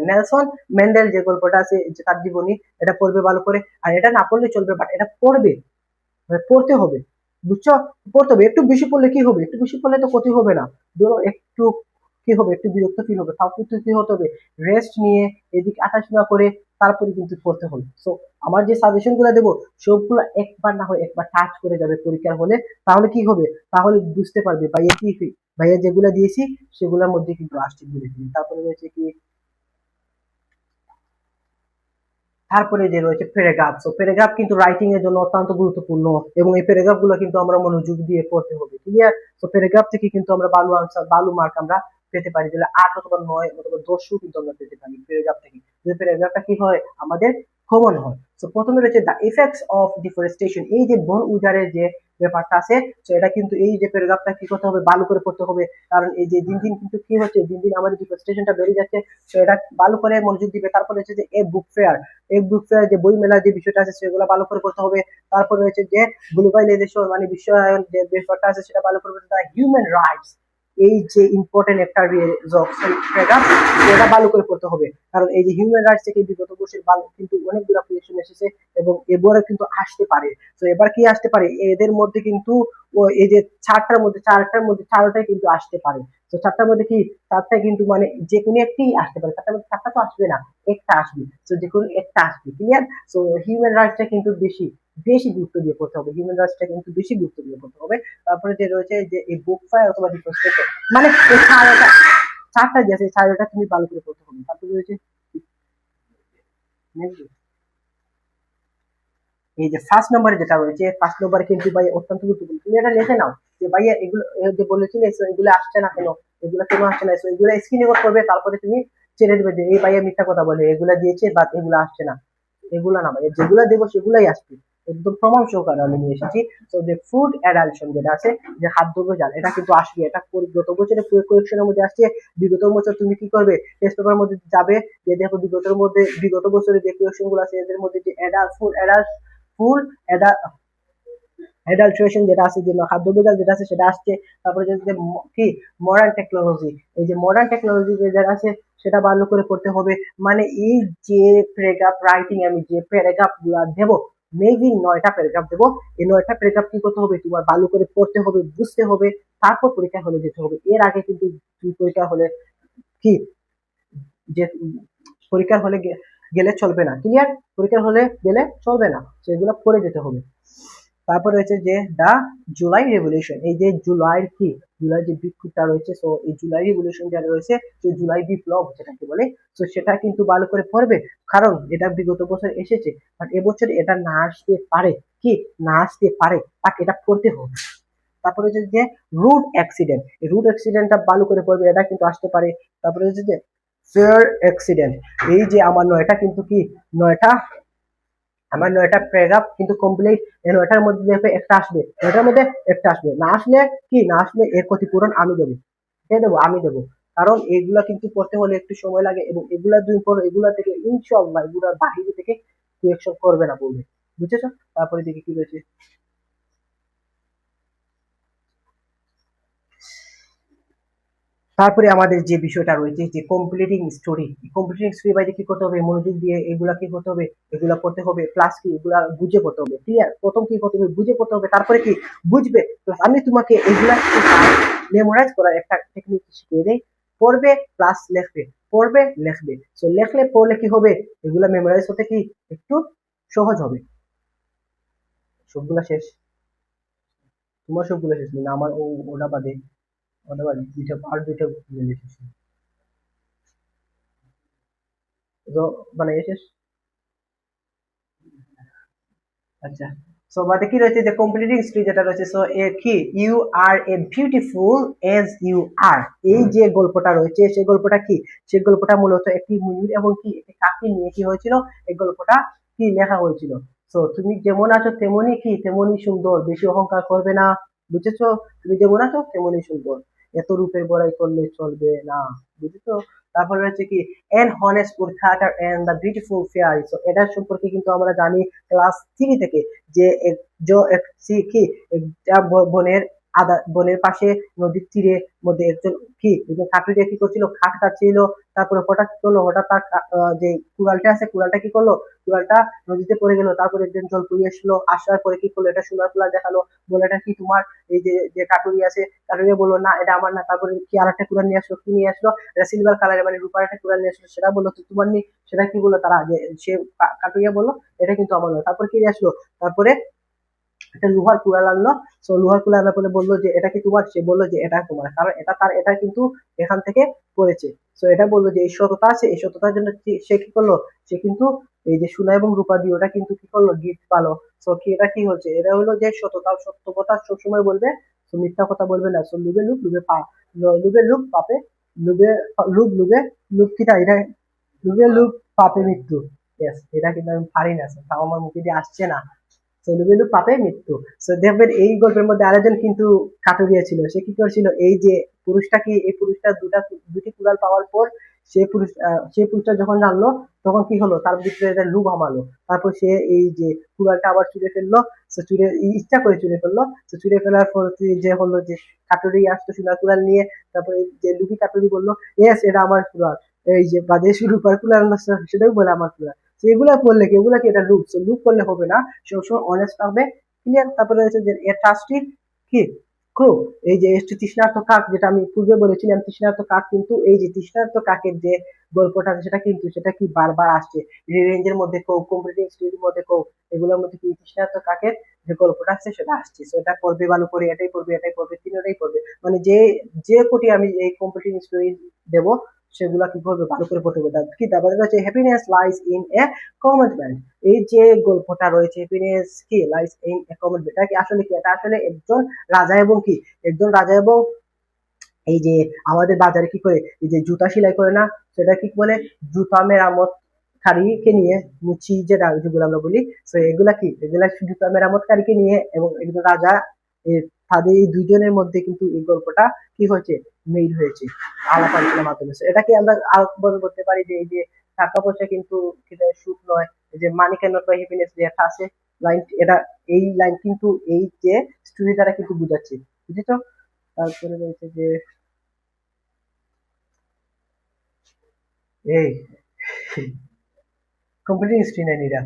নেলসন ম্যান্ডেল যে গল্পটা আছে, যে তার জীবনী, এটা পড়বে ভালো করে। আর এটা না পড়লে চলবে, বাট এটা পড়বে, পড়তে হবে, বুঝছো? পড়তে হবে। একটু বেশি পড়লে কি হবে, একটু বেশি পড়লে তো ক্ষতি হবে না, ধরো একটু কি হবে, একটু বিরক্ত ফিল হবে, তাও কিন্তু কি হতে হবে, রেস্ট নিয়ে এদিকে আটাশোনা করে তারপরে কিন্তু পড়তে হবে। সো আমার যে সাজেশন গুলো দেবো সবগুলো একবার না হয় একবার টাচ করে যাবে পরীক্ষার হলে, তাহলে কি হবে, তাহলে বুঝতে পারবে ভাইয়া যেগুলো দিয়েছি সেগুলোর মধ্যে কিন্তু আসছে বলে দিন। তারপরে রয়েছে কি, তারপরে যে রয়েছে প্যারাগ্রাফ। সো প্যারাগ্রাফ কিন্তু রাইটিং এর জন্য অত্যন্ত গুরুত্বপূর্ণ এবং এই প্যারাগ্রাফ গুলো কিন্তু আমরা মনোযোগ দিয়ে পড়তে হবে, ক্লিয়ার? তো প্যারাগ্রাফ থেকে কিন্তু আমরা ভালো আনসার, ভালো মার্ক আমরা পেতে পারি, তাহলে 8 অথবা 9 অথবা 10ও কিন্তু আমরা পেতে পারি প্যারাগ্রাফ থেকে, যদি প্যারাগ্রাফটা কি হয় আমাদের কমন হয়। তো প্রথমে রয়েছে দ্য ইফেক্টস অফ ডিফরেস্টেশন, এই যে বন উজাড়ের যে ব্যাপারটা আছে, তো এটা কিন্তু এই যে প্যারাগ্রাফটা কি করতে হবে, ভালো করে পড়তে হবে। কারণ এই যে দিন দিন কিন্তু কি হচ্ছে, দিন দিন আমাদের ডিফরেস্টেশনটা বেড়ে যাচ্ছে, তো এটা ভালো করে মনোযোগ দিবে। তারপরে হচ্ছে যে বুক ফেয়ার যে বই মেলার যে বিষয়টা আছে সেগুলো ভালো করে করতে হবে। তারপরে রয়েছে যে গ্লোবালাইজেশন মানে বিশ্বায়ন যে ব্যাপারটা আছে সেটা ভালো করে করতে হবে। হিউম্যান রাইটস, এই যে ইম্পর্টেন্ট একটা প্যারাগ্রাফ, এটা ভালো করে পড়তে হবে। কারণ এই যে হিউম্যান রাইটস থেকে বিগত বছর ভালো কিন্তু অনেকগুলো কোয়েশ্চেন এসেছে এবং এবারে কিন্তু আসতে পারে। তো এবার কি আসতে পারে, এদের মধ্যে কিন্তু এই যে চারটার মধ্যে কিন্তু আসতে পারে। তো চারটার মধ্যে কি, চারটায় কিন্তু মানে যে কোনো একটি আসতে পারে, চারটার মধ্যে চারটা তো আসবে না, একটা আসবে। তো যে কোনো একটা আসবে, ক্লিয়ার? তো হিউম্যান রাইটসটা কিন্তু বেশি বেশি গুরুত্ব দিয়ে পড়তে হবে, হিউম্যান রাইটসটা কিন্তু বেশি গুরুত্ব দিয়ে পড়তে হবে। তারপরে যে রয়েছে যে এই বুক ফায়ার অথবা ডিফরেস্টেশন, মানে এই চারটা যে আছে চারটা তুমি ভালো করে পড়তে হবে। তারপরে রয়েছে এই যে ফার্স্ট নম্বরে যেটা রয়েছে, ফার্স্ট নম্বরে কিন্তু ভাই অত্যন্ত গুরুত্বপূর্ণ, তুমি এটা লিখে নাও যে ভাইয়া এগুলো যে বলেছিলে এগুলো আসছে না কেন, এগুলো কেন আসছে না, এগুলো স্ক্রিনে করবে। তারপরে তুমি ছেড়ে দেবে যে এই ভাইয়া মিথ্যা কথা বলে, এগুলা দিয়েছে বাট এগুলো আসছে না, এগুলা না ভাইয়া, যেগুলা দেবো সেগুলাই আসবে। একদম প্রমাণ সহকারে আমি নিয়ে এসেছি। তো যে ফুড অ্যাডালশন যেটা আছে, যে খাদ্যভেজাল, এটা কিন্তু আসবে, এটা গত বছরের কোয়েকশনের মধ্যে আসছে। বিগত বছর তুমি কি করবে, টেস্ট পেপার মধ্যে যাবে, যে দেখো বিগত বছরের যে কোয়েকশন গুলো আছে এদের মধ্যে যে ফুড অ্যাডাল্ট্রেশন যেটা আছে, যে খাদ্য ভেজাল যেটা আছে সেটা আসছে। তারপরে যে কি মডার্ন টেকনোলজি, এই যে মডার্ন টেকনোলজি যেটা আছে সেটা ভালো করে পড়তে হবে। মানে এই যে প্যারাগ্রাফ রাইটিং আমি যে প্যারাগ্রাফ গুলা দেবো, মেবি 9টা প্যারাগ্রাফ দেবো, এই 9টা প্যারাগ্রাফ কি করতে হবে, তোমার ভালো করে পড়তে হবে, বুঝতে হবে, তারপর পরীক্ষা হলে যেতে হবে। এর আগে কিন্তু তুমি পরীক্ষা হলে কি যে পরীক্ষার হলে গেলে চলবে না, ক্লিয়ার? পরীক্ষার হলে গেলে চলবে না, সেগুলো পড়ে যেতে হবে। তারপর রয়েছে যে দা জুলাই রেভলিউশন, এই যে জুলাইয়ের কি জুলাই যে বিপ্লবটা রয়েছে, তো এই জুলাই রেভলিউশন যেটা রয়েছে, যে জুলাই বিপ্লব যেটাকে বলে, তো সেটা কিন্তু ভালো করে পড়বে, কারণ এটা বিগত বছর এসেছে, বাট এবছর এটা না আসতে পারে, কি না আসতে পারে, বাট এটা পড়তে হবে। তারপরে হচ্ছে যে রুট অ্যাক্সিডেন্ট, এই রুট অ্যাক্সিডেন্টটা ভালো করে পড়বে, এটা কিন্তু আসতে পারে। তারপরে হচ্ছে যে ফেয়ার অ্যাক্সিডেন্ট, এই যে আমার নয়টা কিন্তু কি নয়টা আমার 9টা প্যারাগ্রাফ কিন্তু কমপ্লিট। এই 9টার মধ্যে দেখবে একটা আসবে, 9টার মধ্যে একটা আসবে, না আসলে কি না আসলে এর ক্ষতিপূরণ আমি দেবো, কে দেবো, আমি দেবো। কারণ এগুলা কিন্তু পড়তে হলে একটু সময় লাগে, এবং এগুলা দুই পর এগুলা থেকে ইনশাআল্লাহ এগুলার বাহিরে থেকে কোয়েকশন করবে না বলবে, বুঝেছো? তারপরে দেখি কি রয়েছে। তারপরে আমাদের যে বিষয়টা রয়েছে যে কমপ্লিটিং স্টোরি বাইরে কি করতে হবে, মনোযোগ দিয়ে এগুলা কি করতে হবে, এগুলা পড়তে হবে, প্লাস কি এগুলা বুঝে পড়তে হবে, ক্লিয়ার? প্রথম কি করতে হবে, বুঝে পড়তে হবে, তারপরে কি বুঝবে, প্লাস আমি তোমাকে এগুলা মেমোরাইজ করার একটা টেকনিক শিখিয়ে দেই। পড়বে প্লাস লিখবে, পড়বে লিখবে, সো লেখলে পড়লে কি হবে, এগুলা মেমোরাইজ হতে কি একটু সহজ হবে। সবগুলা শেষ? তোমার সবগুলো শেষ না, আমার ওটা বাদে, ওটা বাদে দুইটা আর দুইটা মিলে শেষ। তো মানে শেষ। আচ্ছা, সো বাদে কি রয়েছে, যে কমপ্লিটিং স্টোরি যেটা রয়েছে, সো এ কি you are a beautiful as you are, এই যে গল্পটা রয়েছে সেই গল্পটা কি, সেই গল্পটা মূলত একটি ময়ূর এবং কি একটি কাকে নিয়ে কি হয়েছিল, এই গল্পটা কি লেখা হয়েছিল। সো তুমি যেমন আছো তেমনই কি তেমনই সুন্দর, বেশি অহংকার করবে না, বুঝেছো? তুমি যেমন আছো তেমনই সুন্দর, এত রূপের বড়াই করলে চলবে না, বুঝেছো? তারপরে রয়েছে কি an honest woodcutter and the beautiful fairy, so এটার সম্পর্কে কিন্তু আমরা জানি ক্লাস 3 থেকে, যে কি একটা বনের বনের পাশে নদীর তীরে মধ্যে একজন কি একজন কাঠুরিয়া কি করছিল, খাট কাটছিল। তারপরে হঠাৎ কি করলো, হঠাৎ তার যে কুড়ালটা আছে, কুড়ালটা কি করলো, কুড়ালটা নদীতে পড়ে গেল। তারপরে একজন জল পুড়িয়ে আসলো, আসার পরে কি করলো, এটা সোনার কুড়াল দেখালো, বলে এটা কি তোমার? এই যে যে কাঠুরিয়া আছে, কাঠুরিয়া বললো না এটা আমার না। তারপরে কি আর একটা কুড়াল নিয়ে আসলো, কি নিয়ে আসলো, এটা সিলভার কালারের মানে রূপার একটা কুড়াল নিয়ে আসলো, সেটা বললো তো তোমার নেই, সেটা কি বললো তারা, যে সে কাঠুরিয়া বললো এটা কিন্তু আমার নয়। তারপর কি নিয়ে আসলো, তারপরে একটা লোহার কুড়াল আনলো। সো লোহার কুড়াল আনার পরে বললো যে এটা কি তোমার, সে বললো যে এটা তোমার, কারণ এটা তার, এটা কিন্তু এখান থেকে পড়েছে। সো এটা বললো যে এই সততা আছে, এই সততার জন্য সে কি করলো, সে কিন্তু এই যে সোনা এবং রূপা দিয়ে ওটা কিন্তু কি করলো, গিফট পালো। সো কি এটা কি হচ্ছে, এটা হলো যে সততা, সত্য কথা সবসময় বলবে, তো মিথ্যা কথা বলবে না। সো লুবে লুপ লুবে পা, লুবে লুপ পাপে, লুবে লুপ লুবে লুপ কিটা এটা, লুবে লুপ পাপে মৃত্যু। ইয়েস, এটা কিন্তু আমি পারি না, তাও আমার মুখে দিয়ে আসছে না। সোলুবেলু পাপে মৃত্যু। সো দেখবেন এই গল্পের মধ্যে আরেকজন কিন্তু কাঠুরিয়া ছিল, সে কি করেছিল, এই যে পুরুষটা কি, এই পুরুষটা দুটি কুড়াল পাওয়ার পর সেই পুরুষটা যখন জানলো, তখন কি হলো, তার ভিতরে একটা লুভ আমালো। তারপর সে এই যে কুড়ালটা আবার চুড়ে ফেললো, সে চুড়ে ইচ্ছা করে চুড়ে ফেললো। তো চুড়ে ফেলার পর যে হলো যে কাটুরি আসতো সোনার কুড়াল নিয়ে, তারপরে যে লুবি কাটুরি বললো ইয়েস এটা আমার কুড়াল, এই যে বাদে শুরু করে কুড়াল সেটাও বলে আমার কুড়াল। এগুলা করলে কি, এগুলা কি এটা লুপ, লুপ করলে হবে না, সবসময় অনেস্ট থাকবে, ক্লিয়ার? তারপরে রয়েছে যে এ ট্রাস্টি কি ক্রু, এই যে এসটি তৃষ্ণার্ত কাক, যেটা আমি পূর্বে বলেছিলাম তৃষ্ণার্ত কাক, কিন্তু এই যে তৃষ্ণার্ত কাকের যে গল্পটা সেটা কিন্তু সেটা কি বারবার আসছে, রেঞ্জের মধ্যে কো, কম্পিটিটিভ স্টোরির মধ্যে কো, এগুলোর মধ্যে কি তৃষ্ণার্ত কাকের যে গল্পটা আছে সেটা আসছে। সো এটা পড়বে ভালো করে, এটাই পড়বে, এটাই পড়বে, তিনটাই পড়বে, মানে যে যে কোটি আমি এই কম্পিটিটিভ স্টোরি দেবো সেগুলা কি করবে, ভালো করে পড়তে হবে। কি তারপরে হচ্ছে happiness lies in a commitment, এই যে গল্পটা রয়েছে হ্যাপিনেস কি লাইস ইন এ কমিটমেন্ট, এটা কি আসলে কি, এটা আসলে একজন রাজা এবং কি একজন রাজা এবং এই যে আমাদের বাজারে কি করে এই যে জুতা সেলাই করে না, সেটা কি বলে জুতা মেরামত কারীকে নিয়ে, মুচি যেগুলো আমরা বলি, তো এগুলা কি, এগুলা জুতা মেরামতকারীকে নিয়ে এবং একজন রাজা, তাদের এই দুইজনের মধ্যে কিন্তু এই গল্পটা কি হয়েছে, মেইল হয়েছে আলাপ আলোচনার মাধ্যমে। এটাকে আমরা আরেকবার বলতে পারি যে এই যে টাকা পয়সা কিন্তু সুখ নয়, এই যে money can not by happiness যে একটা আছে লাইন, এটা এই লাইন কিন্তু এই যে স্টোরি দ্বারা কিন্তু বুঝাচ্ছে, বুঝেছো? তারপরে রয়েছে যে এই কম্পিউটার হিস্ট্রি নেন এরা।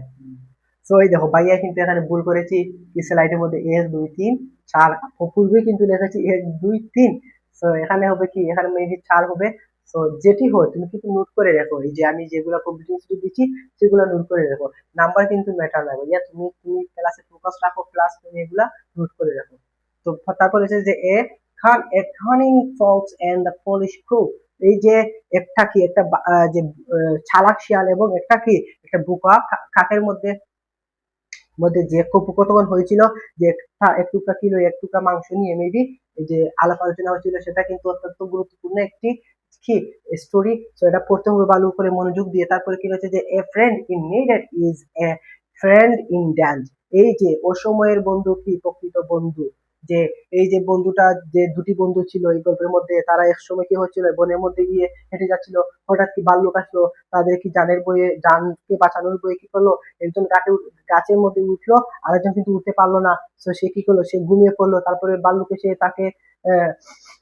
তো এই দেখো ভাইয়া কিন্তু এখানে ভুল করেছি, এই স্লাইডের মধ্যে 1 2 3 4, পূর্বে কিন্তু লেখেছি 1 2 3, তো এখানে হবে কি, এখানে মেবি 4 হবে। তো যেটি হয় তুমি কিন্তু নোট করে রাখো, এই যে আমি যেগুলো কম্পিউটার হিস্ট্রি দিচ্ছি সেগুলো নোট করে রাখো, নাম্বার কিন্তু ম্যাটার না ভাইয়া, তুমি তুমি ক্লাসে ফোকাস রাখো, প্লাস তুমি এগুলা নোট করে রাখো। তো তারপরে হচ্ছে যে a cunning fox and the foolish crow, এই যে একটা কি, একটা যে চালাক শিয়াল এবং একটা কি, একটা বোকা কাকের মধ্যে মধ্যে যে কথোপকথন হয়েছিল, যে এক টুকরা কিলো, এক টুকরা মাংস নিয়ে মেবি এই যে আলাপ আলোচনা হয়েছিল, সেটা কিন্তু অত্যন্ত গুরুত্বপূর্ণ একটি কি স্টোরি। তো এটা পড়তে হবে ভালো করে মনোযোগ দিয়ে। তারপরে কি হচ্ছে যে a friend in needed is a friend in dance, এই যে অসময়ের বন্ধু কি প্রকৃত বন্ধু, যে এই যে বন্ধুটা, যে দুটি বন্ধু ছিল এই গল্পের মধ্যে, তারা এক সময় কি হচ্ছিল, বনের মধ্যে গিয়ে হেঁটে যাচ্ছিল, হঠাৎ কি ভাল্লুক আসলো, তাদের কি জানের বয়ে, জানকে বাঁচানোর বয়ে কি করলো, একজন গাছের মধ্যে উঠলো, আরেকজন কিন্তু উঠতে পারলো না, তো সে কি করলো, সে ঘুমিয়ে পড়লো। তারপরে ভাল্লুক এসে তাকে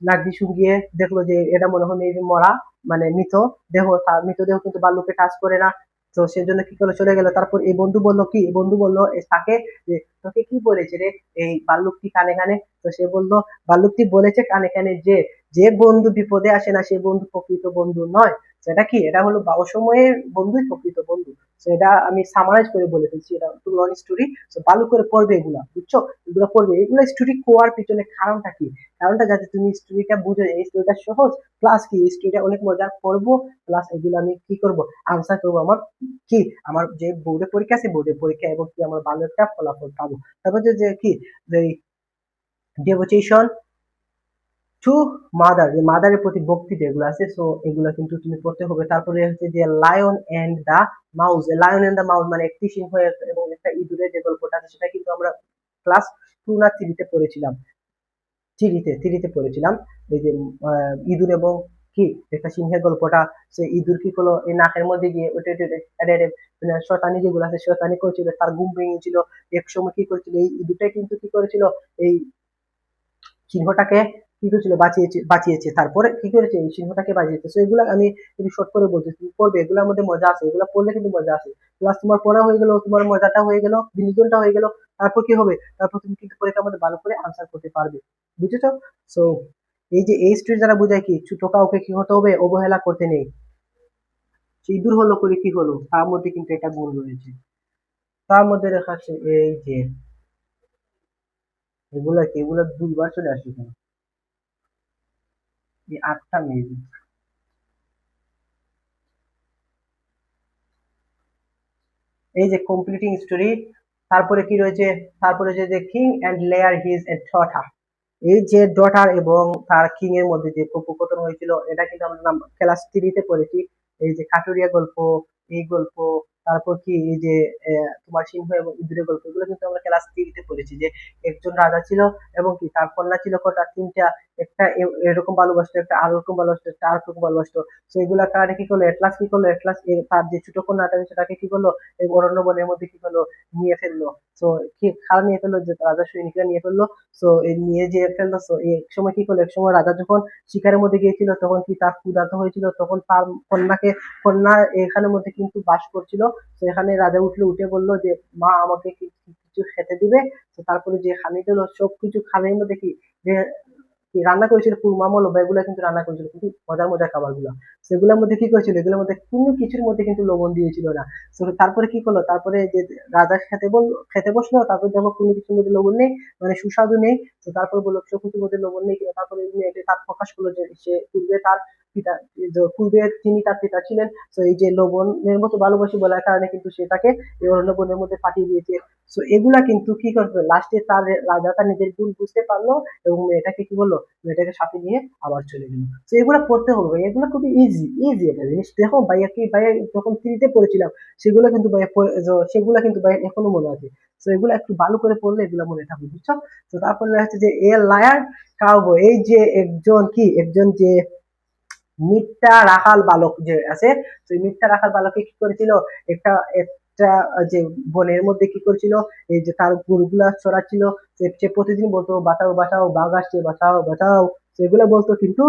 নাক দিয়ে শুঁকিয়ে দেখলো যে এটা মনে হয় মেবি মরা, মানে মৃত দেহ, তার মৃতদেহ কিন্তু ভাল্লুকে টাচ করে না। তো সেজন্য কি করলো, চলে গেল। তারপর এই বন্ধু বললো কি, বন্ধু বললো তাকে যে তোকে কি বলেছে রে এই ভাল্লুকটি কানে কানে, তো সে বললো ভাল্লুকটি বলেছে কানে কানে যে যে বন্ধু বিপদে আসে না সে বন্ধু প্রকৃত বন্ধু নয়। সেটা কি, এটা হলো অসময়ের বন্ধুই প্রকৃত বন্ধু। এটা আমি সামারাইজ করে বলে ফেলছি, এটা একটু লং স্টোরি, তো ভালো করে পড়বে এগুলা, বুঝছো? এগুলো পড়বে, এগুলো স্টোরি কোয়ার পিছনে কারণটা কি, কারণটা যাতে তুমি স্টোরিটা বুঝো, এই স্টোরিটা সহজ, প্লাস কি এই স্টোরিটা অনেক মজার পড়বো, প্লাস এগুলো আমি কি করব, আনসার করবো আমার কি, আমার যে বোর্ডের পরীক্ষা আছে বোর্ডের পরীক্ষা, এবং কি আমার ভালো একটা ফলাফল পাবো। তারপর যে কি, যে ডেভোটেশন টু মাদার, যে মাদারের প্রতি ভক্তি যেগুলো আছে, সো এগুলো কিন্তু তুমি পড়তে হবে। তারপরে হচ্ছে যে lion and the mouse, lion and the mouse মানে একটি সিংহ এবং একটা ইঁদুরের যে গল্পটা আছে, সেটা কিন্তু আমরা ক্লাস 2 না 3 তে পড়েছিলাম, থ্রিতে পড়েছিলাম। এই যে ইঁদুর এবং কি একটা সিংহের গল্পটা, সে ইঁদুর কি করলো, এই নাকের মধ্যে গিয়ে ওটে শয়তানি যেগুলো আছে শয়তানি করেছিল, তার ঘুম ভেঙেছিল। এক সময় কি করেছিল, এই ইঁদুরটাই কিন্তু কি করেছিল, এই সিংহটাকে কি করেছিল, বাঁচিয়েছে। তারপরে কি করেছে, এই সিংহটাকে বাঁচিয়েছে। তো এগুলো আমি একটু শর্ট করে বলছি, তুমি পড়বে, এগুলোর মধ্যে মজা আছে, এগুলো পড়লে কিন্তু মজা আছে, প্লাস তোমার পড়া হয়ে গেল, তোমার মজাটা হয়ে গেল, বিনোদনটা হয়ে গেল। তারপর কি হবে, তারপর তুমি কিন্তু পরীক্ষার মধ্যে ভালো করে আনসার করতে পারবে, বুঝেছো? সো এই যে এই স্টোরি দ্বারা বোঝায় কি, ছোট কাউকে কি হতে হবে, অবহেলা করতে নেই। ইঁদুর হলো করে কি হলো, তার মধ্যে কিন্তু একটা গুণ রয়েছে, তার মধ্যে লেখা আছে এই যে এগুলা কি, এগুলা 2 বার চলে আসে কেন, এই 8টা মেবি, এই যে কমপ্লিটিং স্টোরি। তারপরে কি রয়েছে, তারপরে যে king and Lear his a daughter, এই যে ডটার এবং তার কিং এর মধ্যে যে কথোপকথন হয়েছিল, এটা কিন্তু আমরা ক্লাস 3 তে পড়েছি। এই যে কাটুরিয়া গল্প, এই গল্প, তারপর কি এই যে তোমার সিংহ এবং ইঁদুরের গল্প, এগুলো কিন্তু আমরা ক্লাস 3 তে পড়েছি। যে একজন রাজা ছিল এবং কি তার কন্যা ছিল কটা, 3টা, একটা এরকম ভালোবাসতো, একটা আর রকম ভালোবাসতো, একটা আর রকম ভালোবাসতো। তো এগুলা কারণে কি করলো, এটলাস কি করলো, এটলাস তার যে ছোট কন্যাটা সেটাকে কি করলো, এই অরণ্য বনের মধ্যে কি করলো, নিয়ে ফেললো। তো কি কারা নিয়ে ফেললো, যে রাজা সৈনিকরা নিয়ে ফেললো। সো এই নিয়ে যে ফেললো, সো এক সময় কি করলো, এক সময় রাজা যখন শিকারের মধ্যে গিয়েছিল, তখন কি তার ক্ষুধার্ত হয়েছিল, তখন তার কন্যা এখানের মধ্যে কিন্তু বাস করছিল। তো এখানে রাজা উঠলো, উঠে বললো যে মা আমাকে কিছু খেতে দিবে। তো তারপরে যে খানি দিল, সবকিছু খানির মধ্যে কি যে কি রান্না করেছিল, কুরমা মলো বা এগুলা কিন্তু রান্না করেছিল, কিন্তু মজার মজার খাবার গুলা। সেগুলোর মধ্যে কি করেছিল, এগুলোর মধ্যে কোনো কিছুর মধ্যে কিন্তু লবণ দিয়েছিল না। তো তারপরে কি করলো, তারপরে যে রাজা খেতে বসলো, তারপর দেখো কোনো কিছুর মধ্যে লবণ নেই, মানে সুস্বাদু নেই। তো তারপর বললো সবকিছুর মধ্যে লবণ নেই, তারপরে মেয়েটি তার প্রকাশ করলো যে সে পূর্বে তার পিতা, যে পূর্বে তিনি তার পিতা ছিলেন, তো এই যে লবণের মতো ভালোবাসি বলার কারণে কিন্তু সে তাকে এই অরণ্যবনের মধ্যে পাঠিয়ে দিয়েছে। তো এগুলা কিন্তু কি করবে, লাস্টে তার রাজা তার নিজের ভুল বুঝতে পারলো এবং মেয়েটাকে কি বললো, মেয়েটাকে সাথে নিয়ে আবার চলে গেল। তো এগুলা পড়তে হবে ভাই, এগুলো খুবই ইজি ইজি একটা জিনিস। দেখো ভাইয়া কি, ভাইয়া যখন থ্রিতে পড়েছিলাম সেগুলো কিন্তু ভাইয়া সেগুলা কিন্তু ভাইয়া এখনো মনে আছে। তো এগুলো একটু ভালো করে পড়লে এগুলো মনে থাকবে, বুঝছো? তো তারপরে হচ্ছে যে এ লায়ার কাউবয়, এই যে একজন কি, একজন যে মিথ্যা রাখাল বালক যে আছে, তো এই মিথ্যা রাখাল বালকে কি করেছিল, একটা একটা যে বনের মধ্যে কি করেছিল, এই যে তার গরুগুলা চড়াচ্ছিল, সে প্রতিদিন বলতো বাঁচাও বাঁচাও, বাঘ আসছে, বাঁচাও বাঁচাও, সেগুলো বলতো। কিন্তু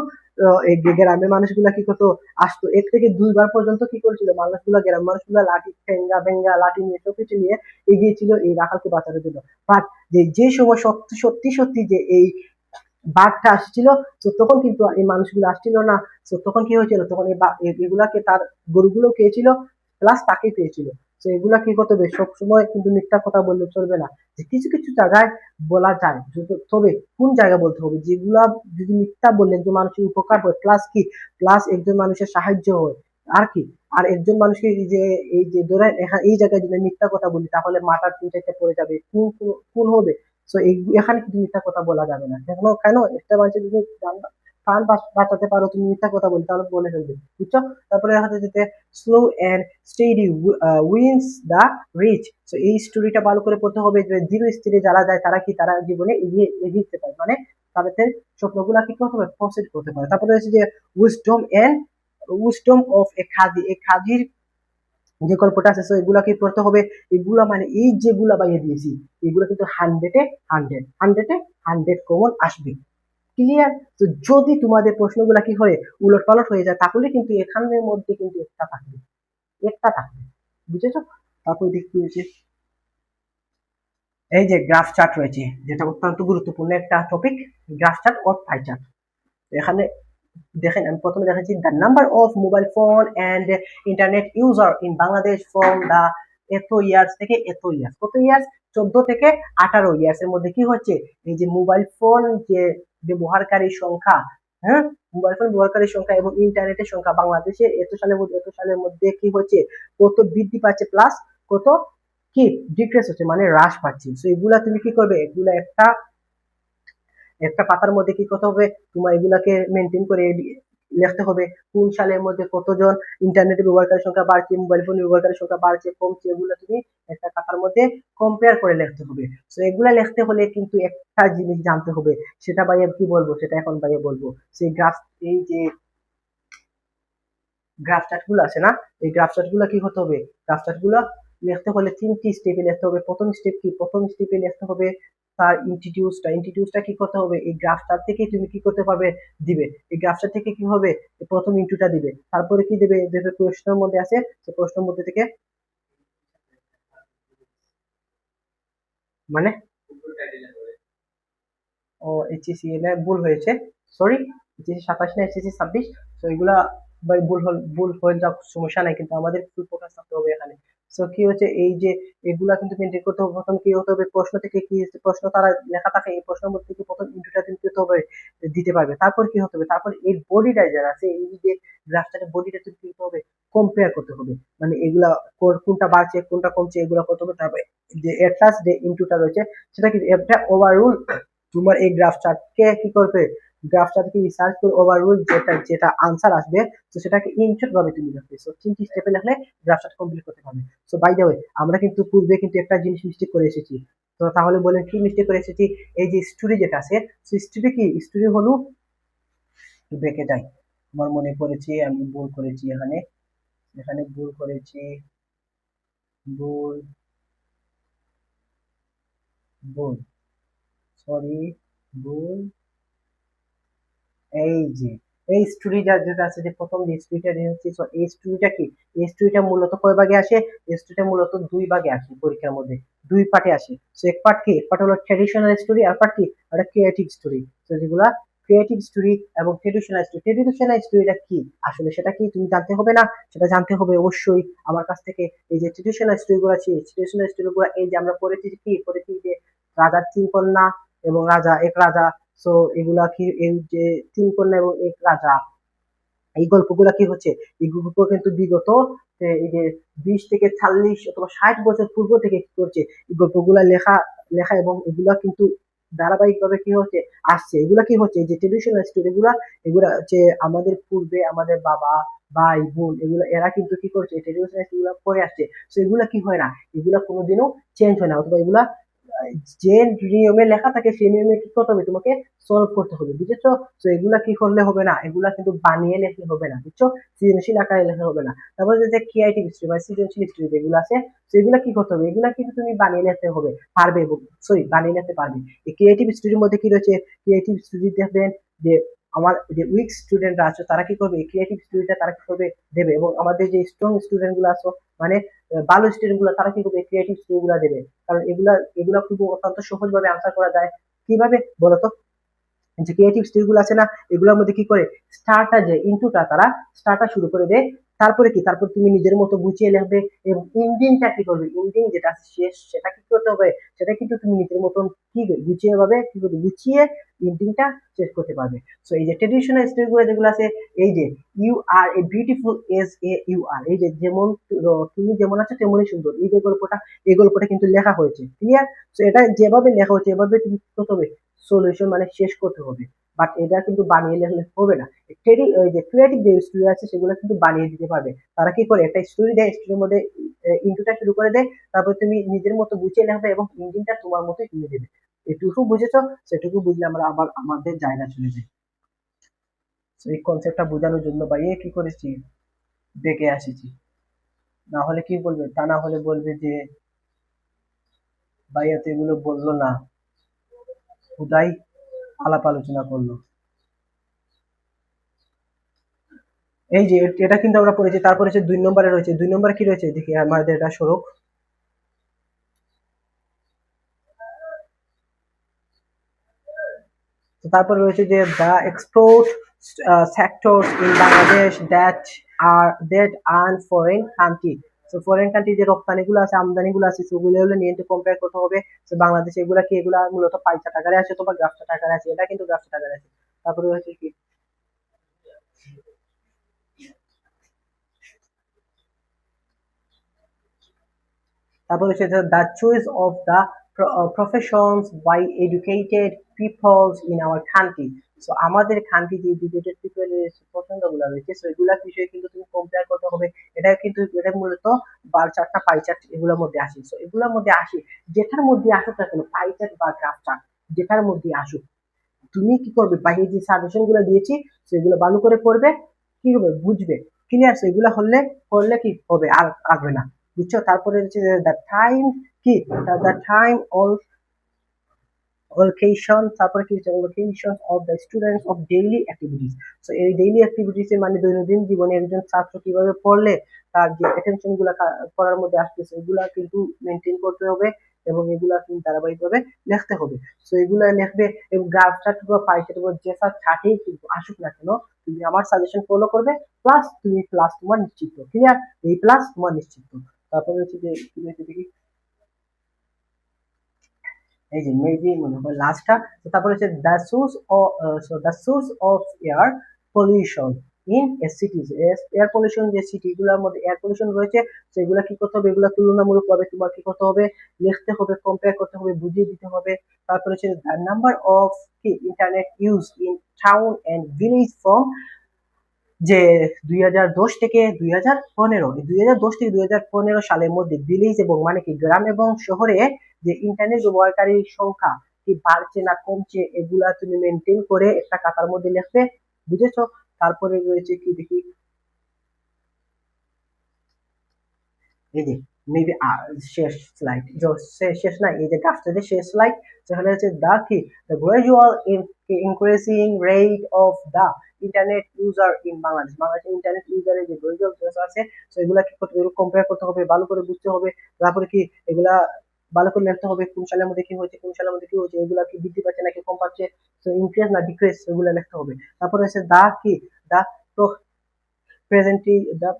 এই গ্রামের মানুষগুলা কি করতো, আসতো 1 থেকে 2 বার পর্যন্ত কি করেছিল, মানুষগুলা গ্রামের মানুষগুলা লাঠি ঠেঙ্গা বেঙ্গা লাঠি নিয়ে সবকিছু নিয়ে এগিয়েছিল এই রাখালকে বাঁচানোর জন্য। বাট যে সময় সত্যি সত্যি সত্যি যে এই বাঘটা আসছিল, তো তখন কিন্তু এই মানুষগুলো আসছিল না। তো তখন কি হয়েছিল, তখন এগুলাকে তার গরুগুলো খেয়েছিল, প্লাস তাকে পেয়েছিল। তো এগুলা কি করতে হবে, সবসময় কিন্তু মিথ্যা কথা বললে চলবে না। যে কিছু কিছু জায়গায় বলা যায়, তবে কোন জায়গা বলতে হবে, যেগুলা যদি মিথ্যা বললে একজন মানুষের উপকার হয়, প্লাস কি, প্লাস একজন মানুষের সাহায্য হয়, আর কি, আর একজন মানুষকে এই যে ধরেন এই জায়গায় যদি মিথ্যা কথা বলি তাহলে মাথার চুল চারটে পড়ে যাবে, কোন কোন হবে। তো এখানে কিন্তু মিথ্যা কথা বলা যাবে না। কেন কেন একটা মানুষের যদি প্রাণ বাঁচাতে পারো, তুমি মিথ্যা কথা বলি তাহলে বলে ফেলবে, বুঝছো? তারপরে দেখা যাচ্ছে যে slow and steady wins the reach. তো এই স্টোরিটা ভালো করে পড়তে হবে, যে ধীরে স্থিরে যারা যায় তারা কি, তারা জীবনে এগিয়ে এগিয়ে যেতে পারে, মানে তাদের স্বপ্নগুলা কি করতে পারে, প্রসিড করতে পারে। তারপরে হচ্ছে যে উইজডম অফ এ খাদি, এই খাদির যে গল্পটা আছে, তো এগুলা কি পড়তে হবে। এগুলা মানে এই যেগুলা বাইয়ে দিয়েছি, এগুলো কিন্তু হান্ড্রেডে হান্ড্রেড কমন আসবে। ক্লিয়ার? তো যদি তোমাদের প্রশ্নগুলা কি হয়, উলট পালট হয়ে যায়, তাহলে কিন্তু এখানের মধ্যে কিন্তু একটা থাকবে, বুঝেছো? তারপর দেখতে হয়েছে এই যে গ্রাফ চার্ট রয়েছে, যেটা অত্যন্ত গুরুত্বপূর্ণ একটা topic, graph chart or pie chart. এখানে দেখেন, আমি প্রথমে দেখাচ্ছি the number of mobile phone and internet user in Bangladesh from the এত ইয়ার্স থেকে এত ইয়ার্স, কত ইয়ার্স, 14 থেকে 18 ইয়ার্স এর মধ্যে কি হচ্ছে, এই যে মোবাইল ফোন যে ব্যবহারকারীর সংখ্যা, হ্যাঁ, মোবাইল ফোন ব্যবহারকারীর সংখ্যা এবং ইন্টারনেটের সংখ্যা বাংলাদেশে এত সালের মধ্যে কি হচ্ছে, কত বৃদ্ধি পাচ্ছে, প্লাস কত কি ডিক্রিজ হচ্ছে, মানে হ্রাস পাচ্ছে। তো এগুলা তুমি কি করবে, এগুলা একটা একটা পাতার মধ্যে কি করতে হবে, তোমার এগুলাকে মেনটেন করে লিখতে হবে, কোন সালের মধ্যে কতজন ইন্টারনেট ব্যবহারকারীর সংখ্যা বাড়ছে, মোবাইল ফোন ব্যবহারকারীর সংখ্যা বাড়ছে কমছে, এগুলো তুমি একটা খাতার মধ্যে কম্পেয়ার করে লিখতে হবে। তো এগুলা লিখতে হলে কিন্তু একটা জিনিস জানতে হবে, সেটা ভাইয়া কি বলবো, সেটা এখন ভাইয়া বলবো। সেই গ্রাফ, এই যে গ্রাফ চার্ট গুলো আছে না, এই গ্রাফ চার্ট গুলো কি হতে হবে, গ্রাফ চার্ট গুলো লিখতে হলে 3টি স্টেপে লিখতে হবে। প্রথম স্টেপ কি, প্রথম স্টেপে লিখতে হবে তার ইন্ট্রোডিউসটা কি করতে হবে, এই গ্রাফ চার্ট থেকে তুমি কি করতে পারবে, দিবে। এই গ্রাফ চার্ট থেকে কি হবে, প্রথম ইন্ট্রোটা দিবে, তারপরে কি দেবে, দেবে প্রশ্নের মধ্যে আছে, তো প্রশ্নের মধ্যে থেকে মানে, ও এইচএসসি এর ভুল হয়েছে, সরি, এইচএসসি 27 না এইচএসসি 26। তো এগুলা ভাই ভুল হয়ে যাক, সমস্যা নাই, কিন্তু আমাদের ফুল ফোকাস থাকতে হবে এখানে। তো কি হচ্ছে, এই যে এগুলা কিন্তু মেনটেন করতে হবে। প্রথম কি হতে হবে, প্রশ্ন থেকে কি প্রশ্ন তারা লেখা থাকে, এই প্রশ্নের মধ্যে থেকে প্রথম ইন্টুটা দিতে হবে, দিতে পারবে। তারপর কি হতে হবে, তারপর এর বডিটা যারা আছে, এই যে গ্রাফটার বডিটা তুমি দিতে হবে, কম্পেয়ার করতে হবে, মানে এগুলা কোনটা বাড়ছে কোনটা কমছে এগুলা করতে হবে। তারপরে যে এর প্লাস যে ইনটুটা রয়েছে, সেটা কি, একটা ওভারঅল তোমার এই গ্রাফ চার্টকে কি করবে, গ্রাফ চার্টকে রিসার্চ করে ওভারঅল যেটা যেটা আনসার আসবে, তো সেটাকে ইনশর্ট ভাবে তুমি লিখবে। সো 3টি স্টেপে লিখলে গ্রাফ চার্ট কমপ্লিট করতে পারবে। সো বাই দ্য ওয়ে, আমরা কিন্তু পূর্বে কিন্তু একটা জিনিস মিস্টেক করে এসেছি। তো তাহলে বলেন কি মিস্টেক করে এসেছি, এই যে স্টোরি যেটা আছে, সো স্টোরি কি, স্টোরি হলো, ব্রেকে যাই, আমার মনে পড়েছে আমি ভুল করেছি এখানে, এখানে ভুল করেছি, ভুল ভুল সরি, ভুল, এই যে এই স্টোরিটা যেটা আছে, যে প্রথম যে স্টোরিটা দিয়েছি, তো এই স্টোরিটা কি, এই স্টোরিটা মূলত কয় ভাগে আসে, এই স্টোরিটা মূলত 2 ভাগে আসে পরীক্ষার মধ্যে, 2 পার্টে আসে। তো এক পার্ট কি, এক পার্ট হলো ট্র্যাডিশনাল স্টোরি, আর পার্ট কি, একটা ক্রিয়েটিভ স্টোরি। তো যেগুলা ক্রিয়েটিভ স্টোরি এবং ট্র্যাডিশনাল স্টোরিটা কি, আসলে সেটা কি তুমি জানতে হবে না, সেটা জানতে হবে অবশ্যই আমার কাছ থেকে। এই যে ট্র্যাডিশনাল স্টোরি গুলো আছে, ট্র্যাডিশনাল স্টোরি গুলো এই যে আমরা পড়েছি, কি পড়েছি, যে রাজার 3 কন্যা এবং এক রাজা। সো এগুলা কি, এই যে 3 কন্যা এবং এক রাজা, এই গল্পগুলা কি হচ্ছে, এই গল্প কিন্তু বিগত এই যে 20 থেকে 40 অথবা 60 বছর পূর্ব থেকে কি করছে, এই গল্পগুলা লেখা লেখা এবং এগুলা কিন্তু ধারাবাহিকভাবে কি হচ্ছে আসছে। এগুলা কি হচ্ছে, এই যে ট্রেডিশনাল স্টোরি গুলা, এগুলা হচ্ছে আমাদের পূর্বে আমাদের বাবা ভাই বোন এগুলা এরা কিন্তু কি করছে, ট্রেডিশনাল স্টোরি গুলা পড়ে আসছে। তো এগুলা কি হয় না, এগুলা কোনোদিনও চেঞ্জ হয় না, অথবা এগুলা যে নিয়মে লেখা থাকে সেই নিয়মে কি করতে হবে, তোমাকে সলভ করতে হবে, বুঝেছো? তো এগুলা কি করলে হবে না, এগুলা কিন্তু বানিয়ে লেখলে হবে না, বুঝছো? সৃজনশীল আকারে লেখা হবে না। তারপরে যে ক্রিয়েটিভ স্টোরি বা সৃজনশীল স্টোরি যেগুলো আছে, সেগুলা কি করতে হবে, এগুলা কিন্তু তুমি বানিয়ে নিতে হবে পারবে, সরি বানিয়ে নিতে পারবে। এই ক্রিয়েটিভ স্টোরির মধ্যে কি রয়েছে, ক্রিয়েটিভ স্টোরি দেখবেন যে আমার যে উইক স্টুডেন্টরা আছে তারা কি করবে, ক্রিয়েটিভ স্টোরিটা তারা কি করবে দেবে, এবং আমাদের যে স্ট্রং স্টুডেন্ট গুলো আছে মানে ভালো স্টুডেন্ট গুলো তারা কি করবে, ক্রিয়েটিভ স্টোরি গুলা দেবে। কারণ এগুলা এগুলা খুব অত্যন্ত সহজ ভাবে আনসার করা যায়। কিভাবে বলতো, যে ক্রিয়েটিভ স্টোরি গুলো আছে না, এগুলোর মধ্যে কি করে স্টার্টার যে ইন্টুটা তারা স্টার্টার শুরু করে দেয়, তারপরে কি, তারপর তুমি নিজের মতো গুছিয়ে লিখবে, এবং ইন্ডিংটা কি করবে, ইন্ডিং যেটা শেষ সেটা কি করতে হবে, সেটা কিন্তু তুমি নিজের মতন কি গুছিয়ে ভাবে কি করবে, গুছিয়ে ইন্ডিংটা শেষ করতে পারবে। সো এই যে ট্রেডিশনাল স্টোরি গুলো যেগুলো আছে, এই যে you are a beautiful as a you are, এই যে যেমন তুমি যেমন আছো তেমনই সুন্দর, এই যে গল্পটা, এই গল্পটা কিন্তু লেখা হয়েছে, ক্লিয়ার? তো এটা যেভাবে লেখা হয়েছে এভাবে তুমি কি করতে হবে, সলিউশন মানে শেষ করতে হবে। বাট এটা কিন্তু বানিয়ে লেখলে হবে না। ওই যে ক্রিয়েটিভ যে স্টোরি আছে সেগুলো কিন্তু বানিয়ে দিতে পারবে। তারা কি করে, একটা স্টোরি দেয়, স্টোরির মধ্যে ইন্টুটা শুরু করে দেয়, তারপর তুমি নিজের মতো গুছিয়ে লেখবে এবং ইঞ্জিনটা তোমার মতোই তুলে দেবে। এটুকু বুঝেছো? সেটুকু বুঝলে আমরা আবার আমাদের জায়গা চলে যাই। এই কনসেপ্টটা বোঝানোর জন্য ভাইয়ে কি করেছি, দেখে আসেছি। না হলে কি বলবে, তা না হলে বলবে যে ভাইয়া তো এগুলো বললো না, খুদাই আলাপ আলোচনা করলো। এই যে এটা কিন্তু আমরা পড়েছি। তারপরে হচ্ছে 2 নম্বরে রয়েছে, 2 নম্বরে কি রয়েছে দেখি আমাদের এটা সড়ক। তো তারপরে রয়েছে যে the export sectors in Bangladesh that earn foreign country. তো ফরেন কান্ট্রি যে রপ্তানি গুলো আছে, আমদানি গুলো আছে, সেগুলো হলে নিয়ে কম্পেয়ার করতে হবে। তো বাংলাদেশে এগুলা কি, এগুলা মূলত পাইচার আকারে আছে অথবা গ্রাফসাট আকারে আছে, এটা কিন্তু গ্রাফসাট আকারে আছে। তারপরে রয়েছে কি, তারপর হচ্ছে the choice of the professions by educated peoples in our country. So আমাদের কান্ট্রি যে এডুকেটেড পিপলের পছন্দগুলো রয়েছে, সো এগুলা বিষয়ে কিন্তু তুমি কম্পেয়ার করতে হবে। এটা কিন্তু এটা মূলত বার চার্টটা পাই চার্ট এগুলোর মধ্যে আসে। সো এগুলোর মধ্যে আসে, যেটার মধ্যে আসুক না কেন, পাই চার্ট বা গ্রাফ চার্ট যেটার মধ্যে আসুক, তুমি কি করবে, বাইরে যে সাজেশন গুলো দিয়েছি সেগুলো ভালো করে পড়বে, কি হবে বুঝবে, ক্লিয়ার? সেগুলো হলে করলে কি হবে, আর আসবে না, বুঝছো? তারপরে হচ্ছে দ্য টাইম কি, দ্য টাইম অল লোকেশন, তারপরে কি হচ্ছে location of the students of daily activities. So এই ডেইলি অ্যাক্টিভিটিস মানে দৈনন্দিন জীবনে একজন ছাত্র কিভাবে পড়লে তার যে অ্যাটেনশন গুলা পড়ার মধ্যে আসতেছে এগুলা কিন্তু মেনটেন করতে হবে, এবং এগুলা কিন্তু ধারাবাহিকভাবে লিখতে হবে। সো এগুলা লিখবে, এবং গ্রাফ চার্ট বা পাই চার্ট বা যে চার্টেই কিন্তু আসুক না কেন, তুমি আমার সাজেশন ফলো করবে, প্লাস তুমি প্লাস তোমার নিশ্চিত, ক্লিয়ার? এই প্লাস তোমার নিশ্চিত। তারপরে হচ্ছে যে কি হচ্ছে দেখি, এই যে মেবি মনে হয় লাস্টটা। তারপরে হচ্ছে the source of air pollution in a সিটিজ। Air pollution যে সিটিগুলোর মধ্যে এয়ার পলিউশন রয়েছে, সেগুলো কি করতে হবে, এগুলো তুলনামূলক ভাবে তোমার কি করতে হবে, লিখতে হবে, কম্পেয়ার করতে হবে, বুঝিয়ে দিতে হবে। তারপরে হচ্ছে দ্য নাম্বার অফ কি internet use in town and village from যে 2010 থেকে 2015, 2010 থেকে 2015 সালের মধ্যে ভিলেজ এবং মানে কি গ্রাম এবং শহরে যে ইন্টারনেট ব্যবহারকারীর সংখ্যা কি বাড়ছে না কমছে, এগুলা তুমি মেনটেন করে একটা খাতার মধ্যে লিখবে, বুঝেছো? তারপরে রয়েছে কি দেখি, এই যে মেবি শেষ স্লাইড, শেষ না, এই যে গাছটা যে শেষ স্লাইড, সেখানে হচ্ছে দা কি the gradual increasing rate of the internet user in Bangladesh. বাংলাদেশের ইন্টারনেট ইউজারের যে গ্রাজুয়াল আছে, তো এগুলা কি করতে হবে, কম্পেয়ার করতে হবে, ভালো করে বুঝতে হবে। তারপরে কি এগুলা ভালো করে লিখতে হবে, কোন সালের মধ্যে কি হয়েছে, কোন সালের মধ্যে কি হয়েছে, এগুলা কি বৃদ্ধি পাচ্ছে নাকি কম পাচ্ছে, তো ইনক্রিজ না ডিক্রিজ এগুলা লিখতে হবে। তারপরে হচ্ছে দা কি দা প্রেজেন্টি দা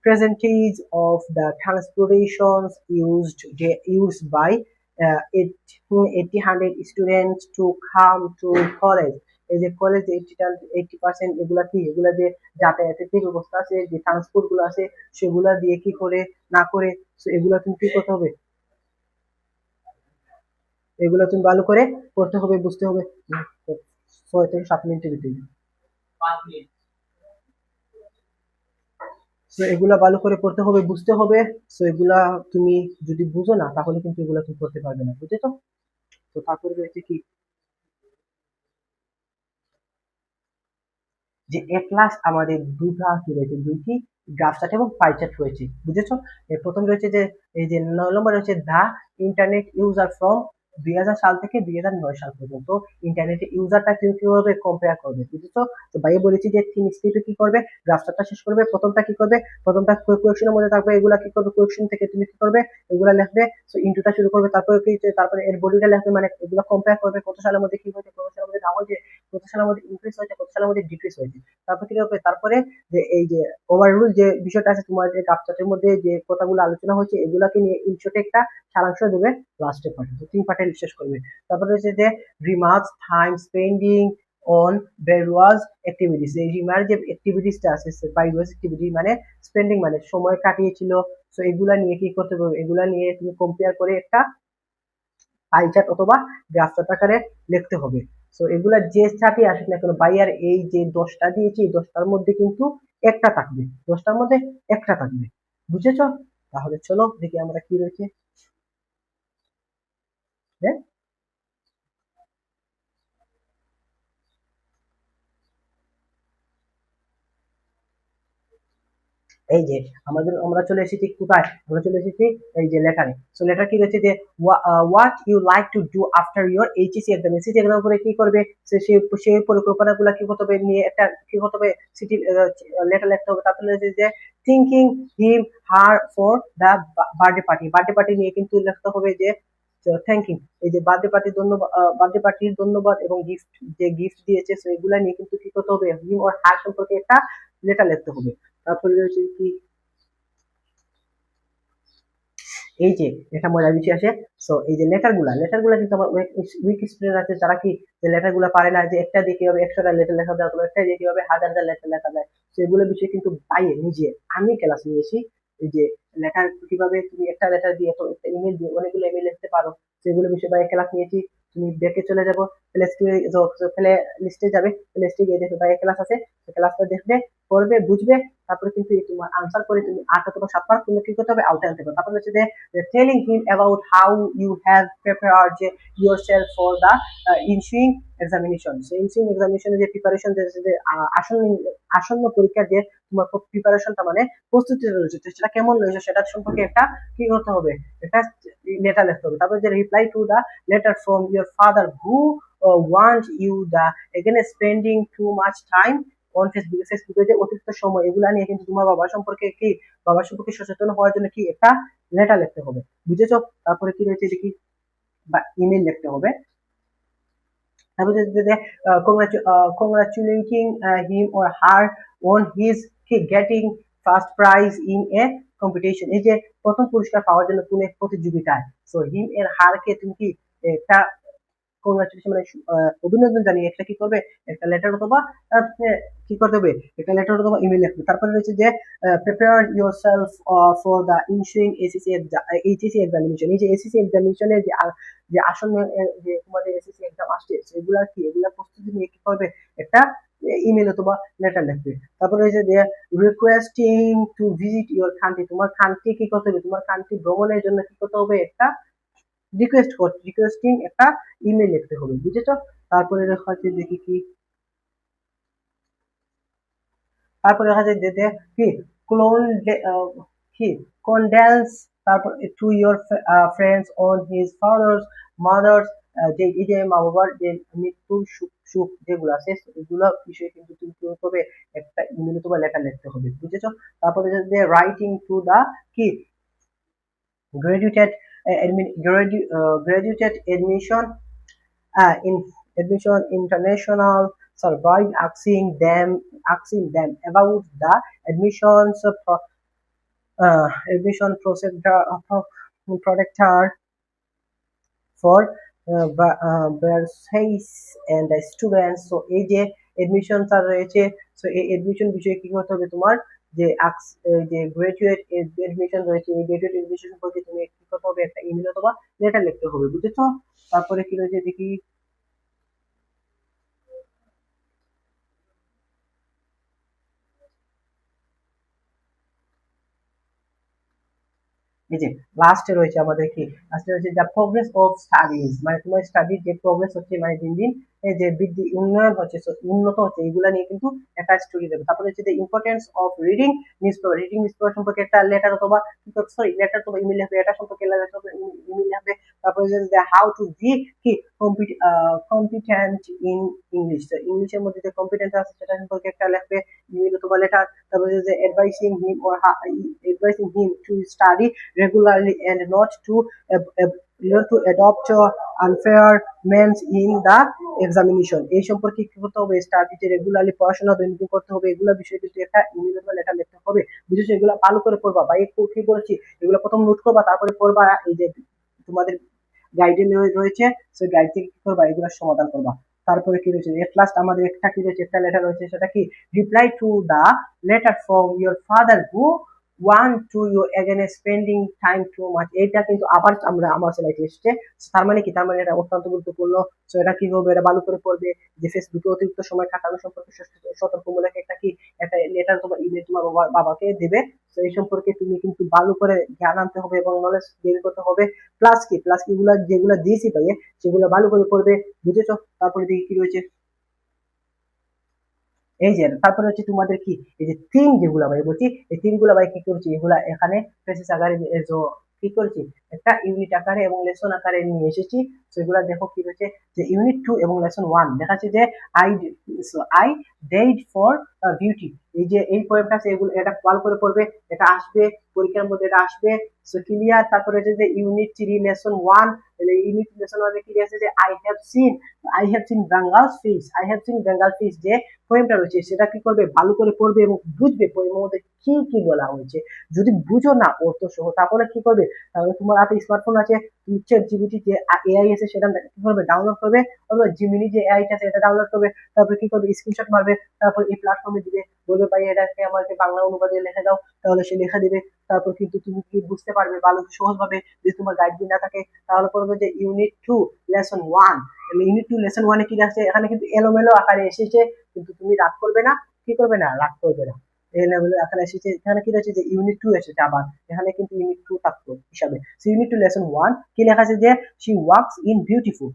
percentage of the transportations used by 800 students to come to college. এই যে কলেজ 80% এগুলা কি, এগুলা যে যাতায়াতের যে ব্যবস্থা আছে, যে ট্রান্সপোর্ট গুলো আছে, সেগুলা দিয়ে কি করে না করে, এগুলা তুমি কি করতে হবে, এগুলো তুমি ভালো করে পড়তে হবে, বুঝতে হবে। 6 থেকে 7 মিনিটের ভিতরে তো এগুলা ভালো করে পড়তে হবে, বুঝতে হবে। তো এগুলা তুমি যদি বুঝো না, তাহলে কিন্তু এগুলা তুমি করতে পারবে না, বুঝেছো? তো তারপরে রয়েছে কি, যে এ ক্লাস আমাদের দুটা কি রয়েছে, দুইটি গ্রাফ চার্ট এবং পাই চার্ট রয়েছে, বুঝেছো? এর প্রথম রয়েছে যে এই যে 9 নম্বর রয়েছে দা ইন্টারনেট ইউজার ফ্রম 2000 সাল থেকে 2009 সাল পর্যন্ত ইন্টারনেট ইউজারটা কেউ কিভাবে কম্পেয়ার করবে, বুঝেছো? তো ভাইয়া বলেছি যে তিন স্টেপে কি করবে, গ্রাফ চার্টটা শেষ করবে। প্রথমটা কি করবে, প্রথমটা কোয়েকশনের মধ্যে থাকবে, এগুলা কি করবে, কোয়েকশন থেকে তুমি কি করবে, এগুলা লিখবে। তো ইনটুটা শুরু করবে, তারপরে কি, তারপরে এর বডিটা লিখবে, মানে এগুলো কম্পেয়ার করবে, কত সালের মধ্যে কি হয়েছে, কত সালের মধ্যে না হয়েছে, কত সালের মধ্যে ইনক্রিজ হয়েছে, কত সালের মধ্যে ডিক্রিজ হয়েছে। তারপর কি হবে, তারপরে যে এই যে ওভারঅল যে বিষয়টা আছে তোমার, যে কাপচাটের মধ্যে যে কথাগুলো আলোচনা হয়েছে, এগুলাকে নিয়ে ইনশর্টে একটা সারাংশ দেবে লাস্টের পার্টে, তো 3 পার্টে শেষ করবে। তারপরে হচ্ছে যে remarks time spending on various activities, এই রিমার যে অ্যাক্টিভিটিসটা আছে, ভ্যারিয়াস অ্যাক্টিভিটি মানে স্পেন্ডিং মানে সময় কাটিয়েছিল। তো এগুলা নিয়ে কি করতে হবে, এগুলা নিয়ে তুমি কম্পেয়ার করে একটা পাই চার্ট অথবা গ্রাফ চার্ট আকারে লিখতে হবে। তো এগুলা যে চার্টই আসুক না কেন, বাইয়ার এই যে 10টা দিয়েছি, এই 10টার মধ্যে কিন্তু একটা থাকবে, 10টার মধ্যে একটা থাকবে, বুঝেছো? তাহলে চলো দেখি আমরা কি রয়েছে। হ্যাঁ, এই যে আমরা চলে এসেছি কোথায়, আমরা চলে এসেছি এই যে লেটারে। সো লেটার কি রয়েছে যে what you like to do after your HSC exam, HSC exam করে কি করবে, সেই পরিকল্পনাগুলো কি করতে হবে, নিয়ে একটা কি করতে হবে, সিটি লেটার লিখতে হবে। তারপরে রয়েছে যে thinking him her for the birthday party, birthday party নিয়ে কিন্তু লিখতে হবে যে থ্যাংকিং, এই যে বার্থডে পার্টির ধন্যবাদ, বার্থডে পার্টির ধন্যবাদ এবং গিফট, যে গিফট দিয়েছে, সো এগুলা নিয়ে কিন্তু কি করতে হবে, হিম ওর হার সম্পর্কে একটা লেটার লিখতে হবে। তারপরে রয়েছে কি, এই যে এটা মজার বিষয় আসে। সো এই যে লেটার গুলা কিন্তু আমার উইক স্টুডেন্ট আছে, যারা কি যে লেটার গুলা পারে না, যে একটা দিয়ে কিভাবে 100টা লেটার লেখা যায়, অথবা একটা দিয়ে কিভাবে হাজার লেটার লেখা যায়, তো এগুলো বিষয়ে কিন্তু বাইরে নিজে আমি ক্লাস নিয়েছি। এই যে লেটার কিভাবে তুমি একটা লেটার দিয়ে, তো একটা ইমেল দিয়ে অনেকগুলো ইমেল লিখতে পারো, সেগুলো বিষয়ে বাইরে ক্লাস নিয়েছি। তুমি ব্যাকে চলে যাবো, প্লে লিস্টে যাবে, প্লে লিস্টে গিয়ে দেখবে বাইরে ক্লাস আছে, ক্লাসটা দেখবে, পড়বে, বুঝবে। তারপরে কিন্তু এই তোমার আনসার করে তুমি 8 অথবা 7 মার্ক তুমি কি করতে হবে, আউট আনতে হবে। তারপরে হচ্ছে যে telling him about how you have prepared yourself for the ensuing examination, so ensuing examination যে প্রিপারেশন, যে আসন্ন আসন্ন পরীক্ষার যে তোমার প্রিপারেশনটা মানে প্রস্তুতি রয়েছে, তো সেটা কেমন রয়েছে সেটা সম্পর্কে একটা কি করতে হবে, একটা লেটার লিখতে হবে। তারপরে যে reply to the letter from your father who want you the again spending too much time on Facebook, ফেসবুকে যে অতিরিক্ত সময়, এগুলা নিয়ে কিন্তু তোমার বাবার সম্পর্কে সচেতন হওয়ার জন্য কি একটা লেটার লিখতে হবে, বুঝেছো? তারপরে কি রয়েছে দেখি, বা ইমেল লিখতে হবে। তারপরে যে congratulating him or her on his getting first prize in a competition, এই যে প্রথম পুরস্কার পাওয়ার জন্য কোন এক প্রতিযোগিতায়। সো হিম এর হার কে তুমি কি একটা কংগ্রাচুলেশন মানে অভিনন্দন জানিয়ে একটা কি করবে, একটা লেটার অথবা কি করতে হবে, একটা লেটার অথবা ইমেল লিখবে। তারপরে রয়েছে যে prepare yourself for the ensuing SSC HSC examination, এই যে এসএসসি এক্সামিনেশনের যে আসন্ন যে তোমাদের এসএসসি এক্সাম আসছে, সেগুলা কি, এগুলা প্রস্তুতি নিয়ে কি করবে, একটা ইমেল অথবা লেটার লিখবে। তারপরে হচ্ছে যে requesting to visit your country, তোমার কান্ট্রি কি করতে হবে, তোমার কান্ট্রি ভ্রমণের জন্য কি করতে হবে, একটা রিকোয়েস্টিং একটা ইমেল লিখতে হবে, বুঝেছো? তারপরে দেখা যাচ্ছে দেখি কি, তারপরে দেখা যায় যে কি ক্লোন কি কন্ডেন্স, তারপর to your friends on his father's mother's, যে এই যে মা বাবার যে মৃত্যুর সুখ সুখ যেগুলো আছে, এগুলো বিষয়ে কিন্তু তুমি কি করতে হবে, একটা ইমেল অথবা লেটার লিখতে হবে, বুঝেছো? তারপরে যে রাইটিং টু দা কি graduated graduated in admission international survived, asking them about the admissions admission procedure for Versailles and students. So এই যে এডমিশন স্যার রয়েছে, সো এই এডমিশন বিষয়ে কি করতে হবে তোমার, যে যে গ্রাজুয়েট এডমিশন রয়েছে, এই গ্রাজুয়েট এডমিশন সম্পর্কে তুমি কি করতে হবে, একটা ইমেল অথবা লেটার লিখতে হবে, বুঝেছো? তারপরে কি রয়েছে দেখি, এই যে লাস্টে রয়েছে আমাদের কি, লাস্টে রয়েছে দ্য প্রোগ্রেস অফ স্টাডিজ, মানে তোমার স্টাডির যে প্রোগ্রেস হচ্ছে, মানে দিন দিন এই যে বৃদ্ধি উন্নয়ন হচ্ছে, উন্নত হচ্ছে, এগুলা নিয়ে কিন্তু একটা স্টোরি দেবে। তারপরে হচ্ছে the importance of reading news paper, reading news paper সম্পর্কে একটা লেটার অথবা সরি লেটার অথবা ইমেল হবে, এটা সম্পর্কে ইমেল হবে। তারপরে হচ্ছে হাউ টু বি কি কম্পিটেন্ট ইন ইংলিশ, ইংলিশের মধ্যে যে কম্পিটেন্স আছে সেটা সম্পর্কে একটা লিখবে, ইমেল অথবা লেটার। তারপরে যে advising him to study regularly and not to adopt unfair means in the examination, এই সম্পর্কে কি করতে হবে, স্টাডি যে রেগুলারলি পড়াশোনা দৈনন্দিন করতে হবে, এগুলো বিষয়ে কিন্তু একটা ইমেল বা লেটার লিখতে হবে, বুঝেছো? এগুলো ভালো করে পড়বা, বা এই কি বলেছি এগুলো প্রথম নোট করবা, তারপরে পড়বা। এই যে তোমাদের গাইডে রয়েছে, সেই গাইড থেকে কি করবা, এগুলো সমাধান করবা। তারপরে কি রয়েছে, এট লাস্ট আমাদের একটা কি রয়েছে, একটা লেটার রয়েছে, সেটা কি, reply to the letter from your father who want to you again spending time too much, এইটা কিন্তু আবার আমরা আমার স্লাইডে এসছে। তার মানে কি, তার মানে এটা অত্যন্ত গুরুত্বপূর্ণ। তো এটা কি হবে, এটা ভালো করে পড়বে, যে ফেসবুকে অতিরিক্ত সময় কাটানো সম্পর্কে সতর্কমূলক একটা কি, একটা লেটার তোমার ইমেল তোমার বাবাকে দেবে। তো এই সম্পর্কে তুমি কিন্তু ভালো করে জ্ঞান আনতে হবে এবং নলেজ গেইন করতে হবে। প্লাস কি গুলা যেগুলো দিয়েছি ভাইয়ে, সেগুলো ভালো করে পড়বে, বুঝেছো? তারপরে দেখি কি রয়েছে, এই যে তারপরে হচ্ছে তোমাদের কি, এই যে থিম যেগুলা ভাই বলছি, এই থিম গুলা ভাই কি করছি, এগুলা এখানে প্রেসিস আকারে কি করছি, একটা ইউনিট আকারে এবং লেসন আকারে নিয়ে এসেছি। সেগুলা দেখো কি রয়েছে, যে ইউনিট 2 এবং লেসন 1 দেখাচ্ছে যে আই আই ডেইড ফর বিউটি, এই যে এই পোয়েমটা আছে, এগুলো এটা ভালো করে পড়বে, এটা আসবে পরীক্ষার মধ্যে, এটা আসবে। So clear. তারপরে হচ্ছে যে ইউনিট 3 লেসন 1, ইউনিট লেসন 1 এ কি আছে, যে I have seen Bengal fish, I have seen Bengal fish, যে পোয়েমটা রয়েছে সেটা কি করবে, ভালো করে পড়বে এবং বুঝবে পোয়েমের মধ্যে কি কি বলা হয়েছে। যদি বুঝো না অর্থ সহ, তাহলে কি করবে, তাহলে তোমার হাতে স্মার্টফোন আছে, তুমি চ্যাট জিপিটি যে এআই আছে সেটা কি করবে, ডাউনলোড করবে, অথবা জিমিনি যে এআই আছে এটা ডাউনলোড করবে, তারপরে কি করবে, স্ক্রিনশট মারবে, তারপর এই প্ল্যাটফর্মে দিবে, বলবে ভাই এটাকে আমাকে বাংলা অনুবাদে লিখে দাও, তাহলে সে লেখা দিবে। তারপর কিন্তু তুমি কি বুঝতে পারবে ভালো সহজ ভাবে, যদি তোমার গাইড বই না থাকে, তাহলে পড়বে যে ইউনিট 2 লেসন 1, ইউনিট 2 লেসন 1 এ কি আছে, এখানে কিন্তু এলোমেলো আকারে এসেছে, কিন্তু তুমি রাগ করবে না, কি করবে না, রাগ করবে না। এই লেভেলে এখানে এসেছে, এখানে কি রয়েছে, যে ইউনিট 2 এসেছে আবার, এখানে কিন্তু ইউনিট 2 থাকতো হিসাবে। ইউনিট 2 লেসন 1 কি লেখা আছে, যে শি ওয়ার্কস ইন বিউটিফুল,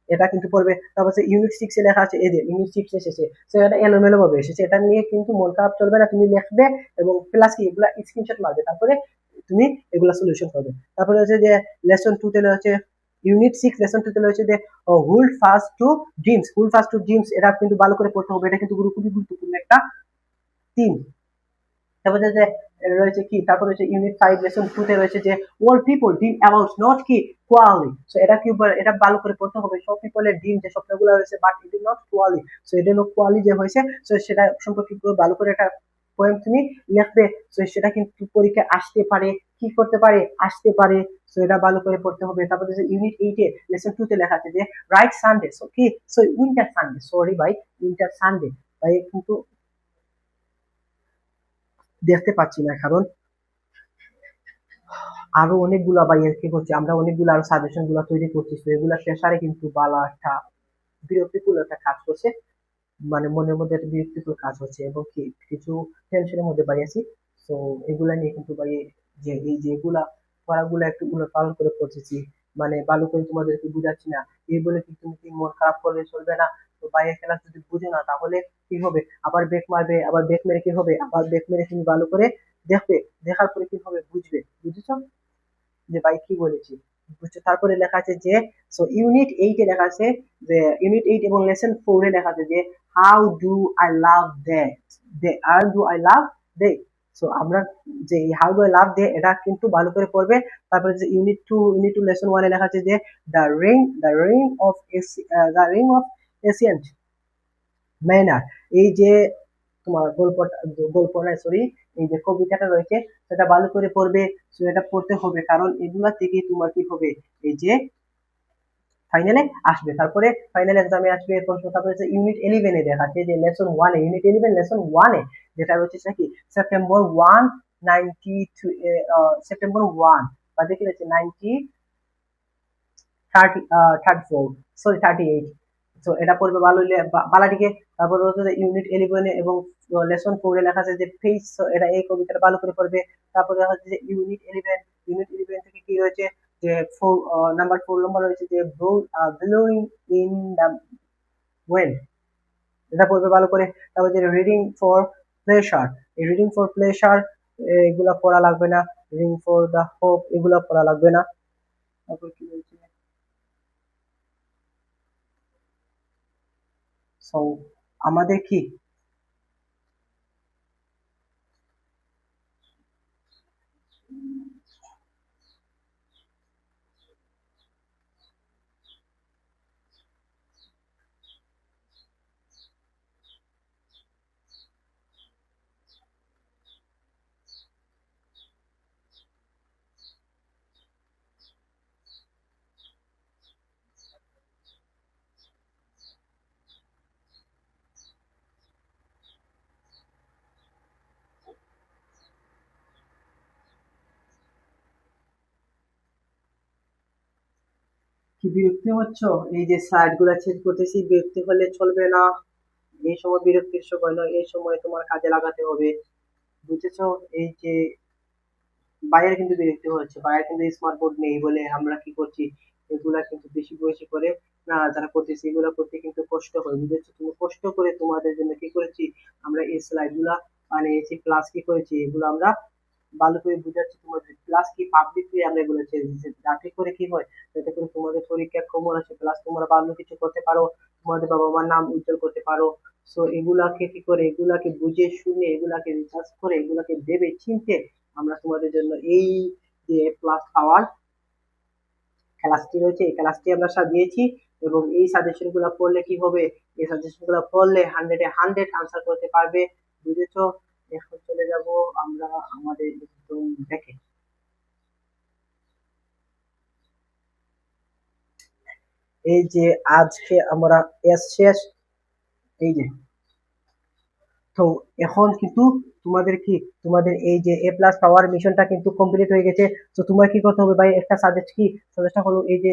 এটা কিন্তু পড়বে। তারপর ইউনিট 6 এ লেখা আছে, এই যে ইউনিট 6 এসেছে, তো এটা এলোমেলো ভাবে এসেছে, এটা নিয়ে কিন্তু মন খারাপ চলবে না, তুমি লিখবে এবং প্লাস কি এগুলা স্ক্রিনশট মারবে, তারপরে তুমি এগুলা সলিউশন করবে। তারপরে হচ্ছে যে লেসন 2 তে হচ্ছে ইউনিট 6 লেসন 2 তে হচ্ছে যে হোল্ড ফাস্ট টু ড্রিমস, এটা কিন্তু ভালো করে পড়তে হবে, এটা কিন্তু খুবই গুরুত্বপূর্ণ একটা থিম। তারপরে যে রয়েছে কি, তারপরে হচ্ছে ইউনিট 5 লেসন 2 তে রয়েছে যে all people dream about not কি কোয়ালি, সো এটা কি, এটা ভালো করে পড়তে হবে, সব পিপলের ড্রিম যে স্বপ্নগুলো রয়েছে, but it is not quality, so এটা হলো কোয়ালি যে হয়েছে, সো সেটা সম্পর্কে ভালো করে একটা পোয়েম তুমি লিখবে। সো সেটা কিন্তু পরীক্ষায় আসতে পারে, কি করতে পারে, আসতে পারে। সো এটা ভালো করে পড়তে হবে। তারপরে যে ইউনিট 8 এ লেসন 2 তে লেখা আছে যে রাইট সানডে, সো কি, সো উইন্টার সানডে, সরি ভাই, উইন্টার সানডে ভাই, কিন্তু দেখতে পাচ্ছি না, কারণ আরো অনেকগুলা বা কি করছি, আমরা অনেকগুলো আরো সাজেশন গুলা তৈরি করছি, তো এগুলা প্রেসারে কিন্তু বালা একটা বিরক্তিকর একটা কাজ করছে, মানে মনের মধ্যে একটা বিরক্তিকর কাজ হচ্ছে, এবং কি কিছু টেনশনের মধ্যে বাড়িয়েছি। তো এগুলা নিয়ে কিন্তু ভাই, যে এই যে এগুলা পড়াগুলো একটু উলট পালন করে পড়তেছি, মানে ভালো করে তোমাদেরকে বুঝাচ্ছি না, এই বলে কি তুমি কি মন খারাপ করলে চলবে না। তো বাইরের ক্লাস যদি বুঝে না, তাহলে কি হবে, আবার ব্রেক মারবে, আবার ব্রেক মেরে কি হবে, আবার ব্রেক মেরে তুমি ভালো করে দেখবে, দেখার পরে কি হবে, বুঝবে, বুঝেছো যে ভাই কি বলেছি, বুঝছো? তারপরে লেখা আছে যে ইউনিট 8 এ লেখা আছে, যে ইউনিট 8 এবং লেসন 4 এ লেখা আছে যে how do I love that, thee আর do I love thee. So আমরা যে how do I love thee, এটা কিন্তু ভালো করে পড়বে। তারপরে যে ইউনিট 2 লেসন 1 এ লেখা আছে যে দ্য রিং অফ এসিয়েন্ট ম্যানার, এই যে তোমার গল্প নয় সরি, এই যে কবিতাটা রয়েছে সেটা ভালো করে পড়বে। সেটা পড়তে হবে, কারণ এগুলা থেকে তোমার কি হবে, এই যে ফাইনালে আসবে। তারপরে ফাইনাল এক্সামে আসবে প্রশ্ন। তারপরে ইউনিট 11 এ দেখাচ্ছে যে লেসন 1 এ, ইউনিট 11 লেসন 1 এ যেটা হচ্ছে কি সেপ্টেম্বর 1 92 সেপ্টেম্বর 1 বা দেখে যাচ্ছে 90 34 সরি 38। তো এটা পড়বে ভালো হইলে বালাটিকে। তারপরে হচ্ছে যে ইউনিট 11 এ এবং লেসন 4 এ লেখা আছে যে ফেস, এটা এই কবিতাটা ভালো করে পড়বে। তারপরে হচ্ছে যে ইউনিট 11 থেকে কি রয়েছে যে নাম্বার 4 নম্বর রয়েছে যে ব্লোইং ইন দ্য ওয়েন্ড, এটা পড়বে ভালো করে। তারপর যে রিডিং ফর প্লেজার, এই রিডিং ফর প্লেজার এগুলা পড়া লাগবে না। রিডিং ফর দ্য হোপ এগুলা পড়া লাগবে না। তারপর কি রয়েছে সো আমাদের কি কি বিরক্তি হচ্ছ? এই যে স্লাইড গুলা চেঞ্জ করতেছি, বিরক্তি হলে চলবে না। এই সময় বিরক্তির সময় নয়, এই সময় তোমার কাজে লাগাতে হবে, বুঝেছো? এই যে বাইরে কিন্তু বিরক্তি হচ্ছে, বাইরে কিন্তু স্মার্ট বোর্ড নেই বলে আমরা কি করছি, এগুলা কিন্তু বেশি বেশি করে যারা করতেছি এগুলা করতে কিন্তু কষ্ট হয়, বুঝেছো? তুমি কষ্ট করে তোমাদের জন্য কি করেছি আমরা এই স্লাইড গুলা বানিয়েছি, প্লাস কি করেছি এগুলো আমরা ভালো করে বুঝাচ্ছি তোমাদের, প্লাস কি পাবলিকলি আমরা এগুলো ছেড়ে, যাতে করে কি হয়, যাতে করে তোমাদের পরীক্ষা কমন আসে, প্লাস তোমরা ভালো কিছু করতে পারো, তোমাদের বাবা মার নাম উজ্জ্বল করতে পারো। সো এগুলাকে কি করে, এগুলাকে বুঝে শুনে, এগুলাকে রিসার্চ করে, এগুলাকে ভেবে চিনতে আমরা তোমাদের জন্য এই যে প্লাস পাওয়ার ক্লাসটি রয়েছে, এই ক্লাসটি আমরা সাজিয়েছি। এবং এই সাজেশন গুলো পড়লে কি হবে, এই সাজেশন গুলো পড়লে 100-এ 100 আনসার করতে পারবে, বুঝেছো? এখন চলে যাব আমরা আমাদের একদম দেখে, এই যে আজকে আমরা শেষ, এই যে তো এখন কিন্তু তোমাদের কি, তোমাদের এই যে এ প্লাস পাওয়ার মিশনটা কিন্তু কমপ্লিট হয়ে গেছে। তো তোমার কি করতে হবে ভাই, একটা সাজেস্ট হলো এই যে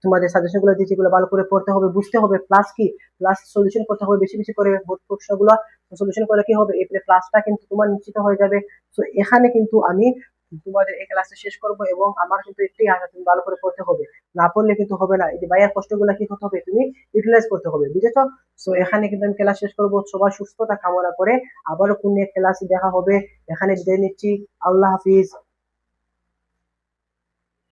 তোমাদের সাজেশন গুলো দিয়েছি, এগুলো ভালো করে পড়তে হবে, বুঝতে হবে, প্লাস কি প্লাস সলিউশন করতে হবে বেশি বেশি করে বোর্ড প্রশ্নগুলো সলিউশন করলে কি হবে, এই ক্লাসটা কিন্তু তোমার নিশ্চিত হয়ে যাবে। তো এখানে কিন্তু আমি তোমাদের এই ক্লাসটা শেষ করব এবং আমার কিন্তু একটাই আশা, তুমি ভালো করে পড়তে হবে, না পড়লে কিন্তু হবে না। এই যে ভাইয়ার কষ্টগুলো কি করতে হবে, তুমি ইউটিলাইজ করতে হবে, বুঝেছো? সো এখানে কিন্তু আমি ক্লাস শেষ করবো, সবার সুস্থতা কামনা করে আবারও কোন এক ক্লাসে দেখা হবে। এখানে বিদায় নিচ্ছি, আল্লাহ হাফিজ।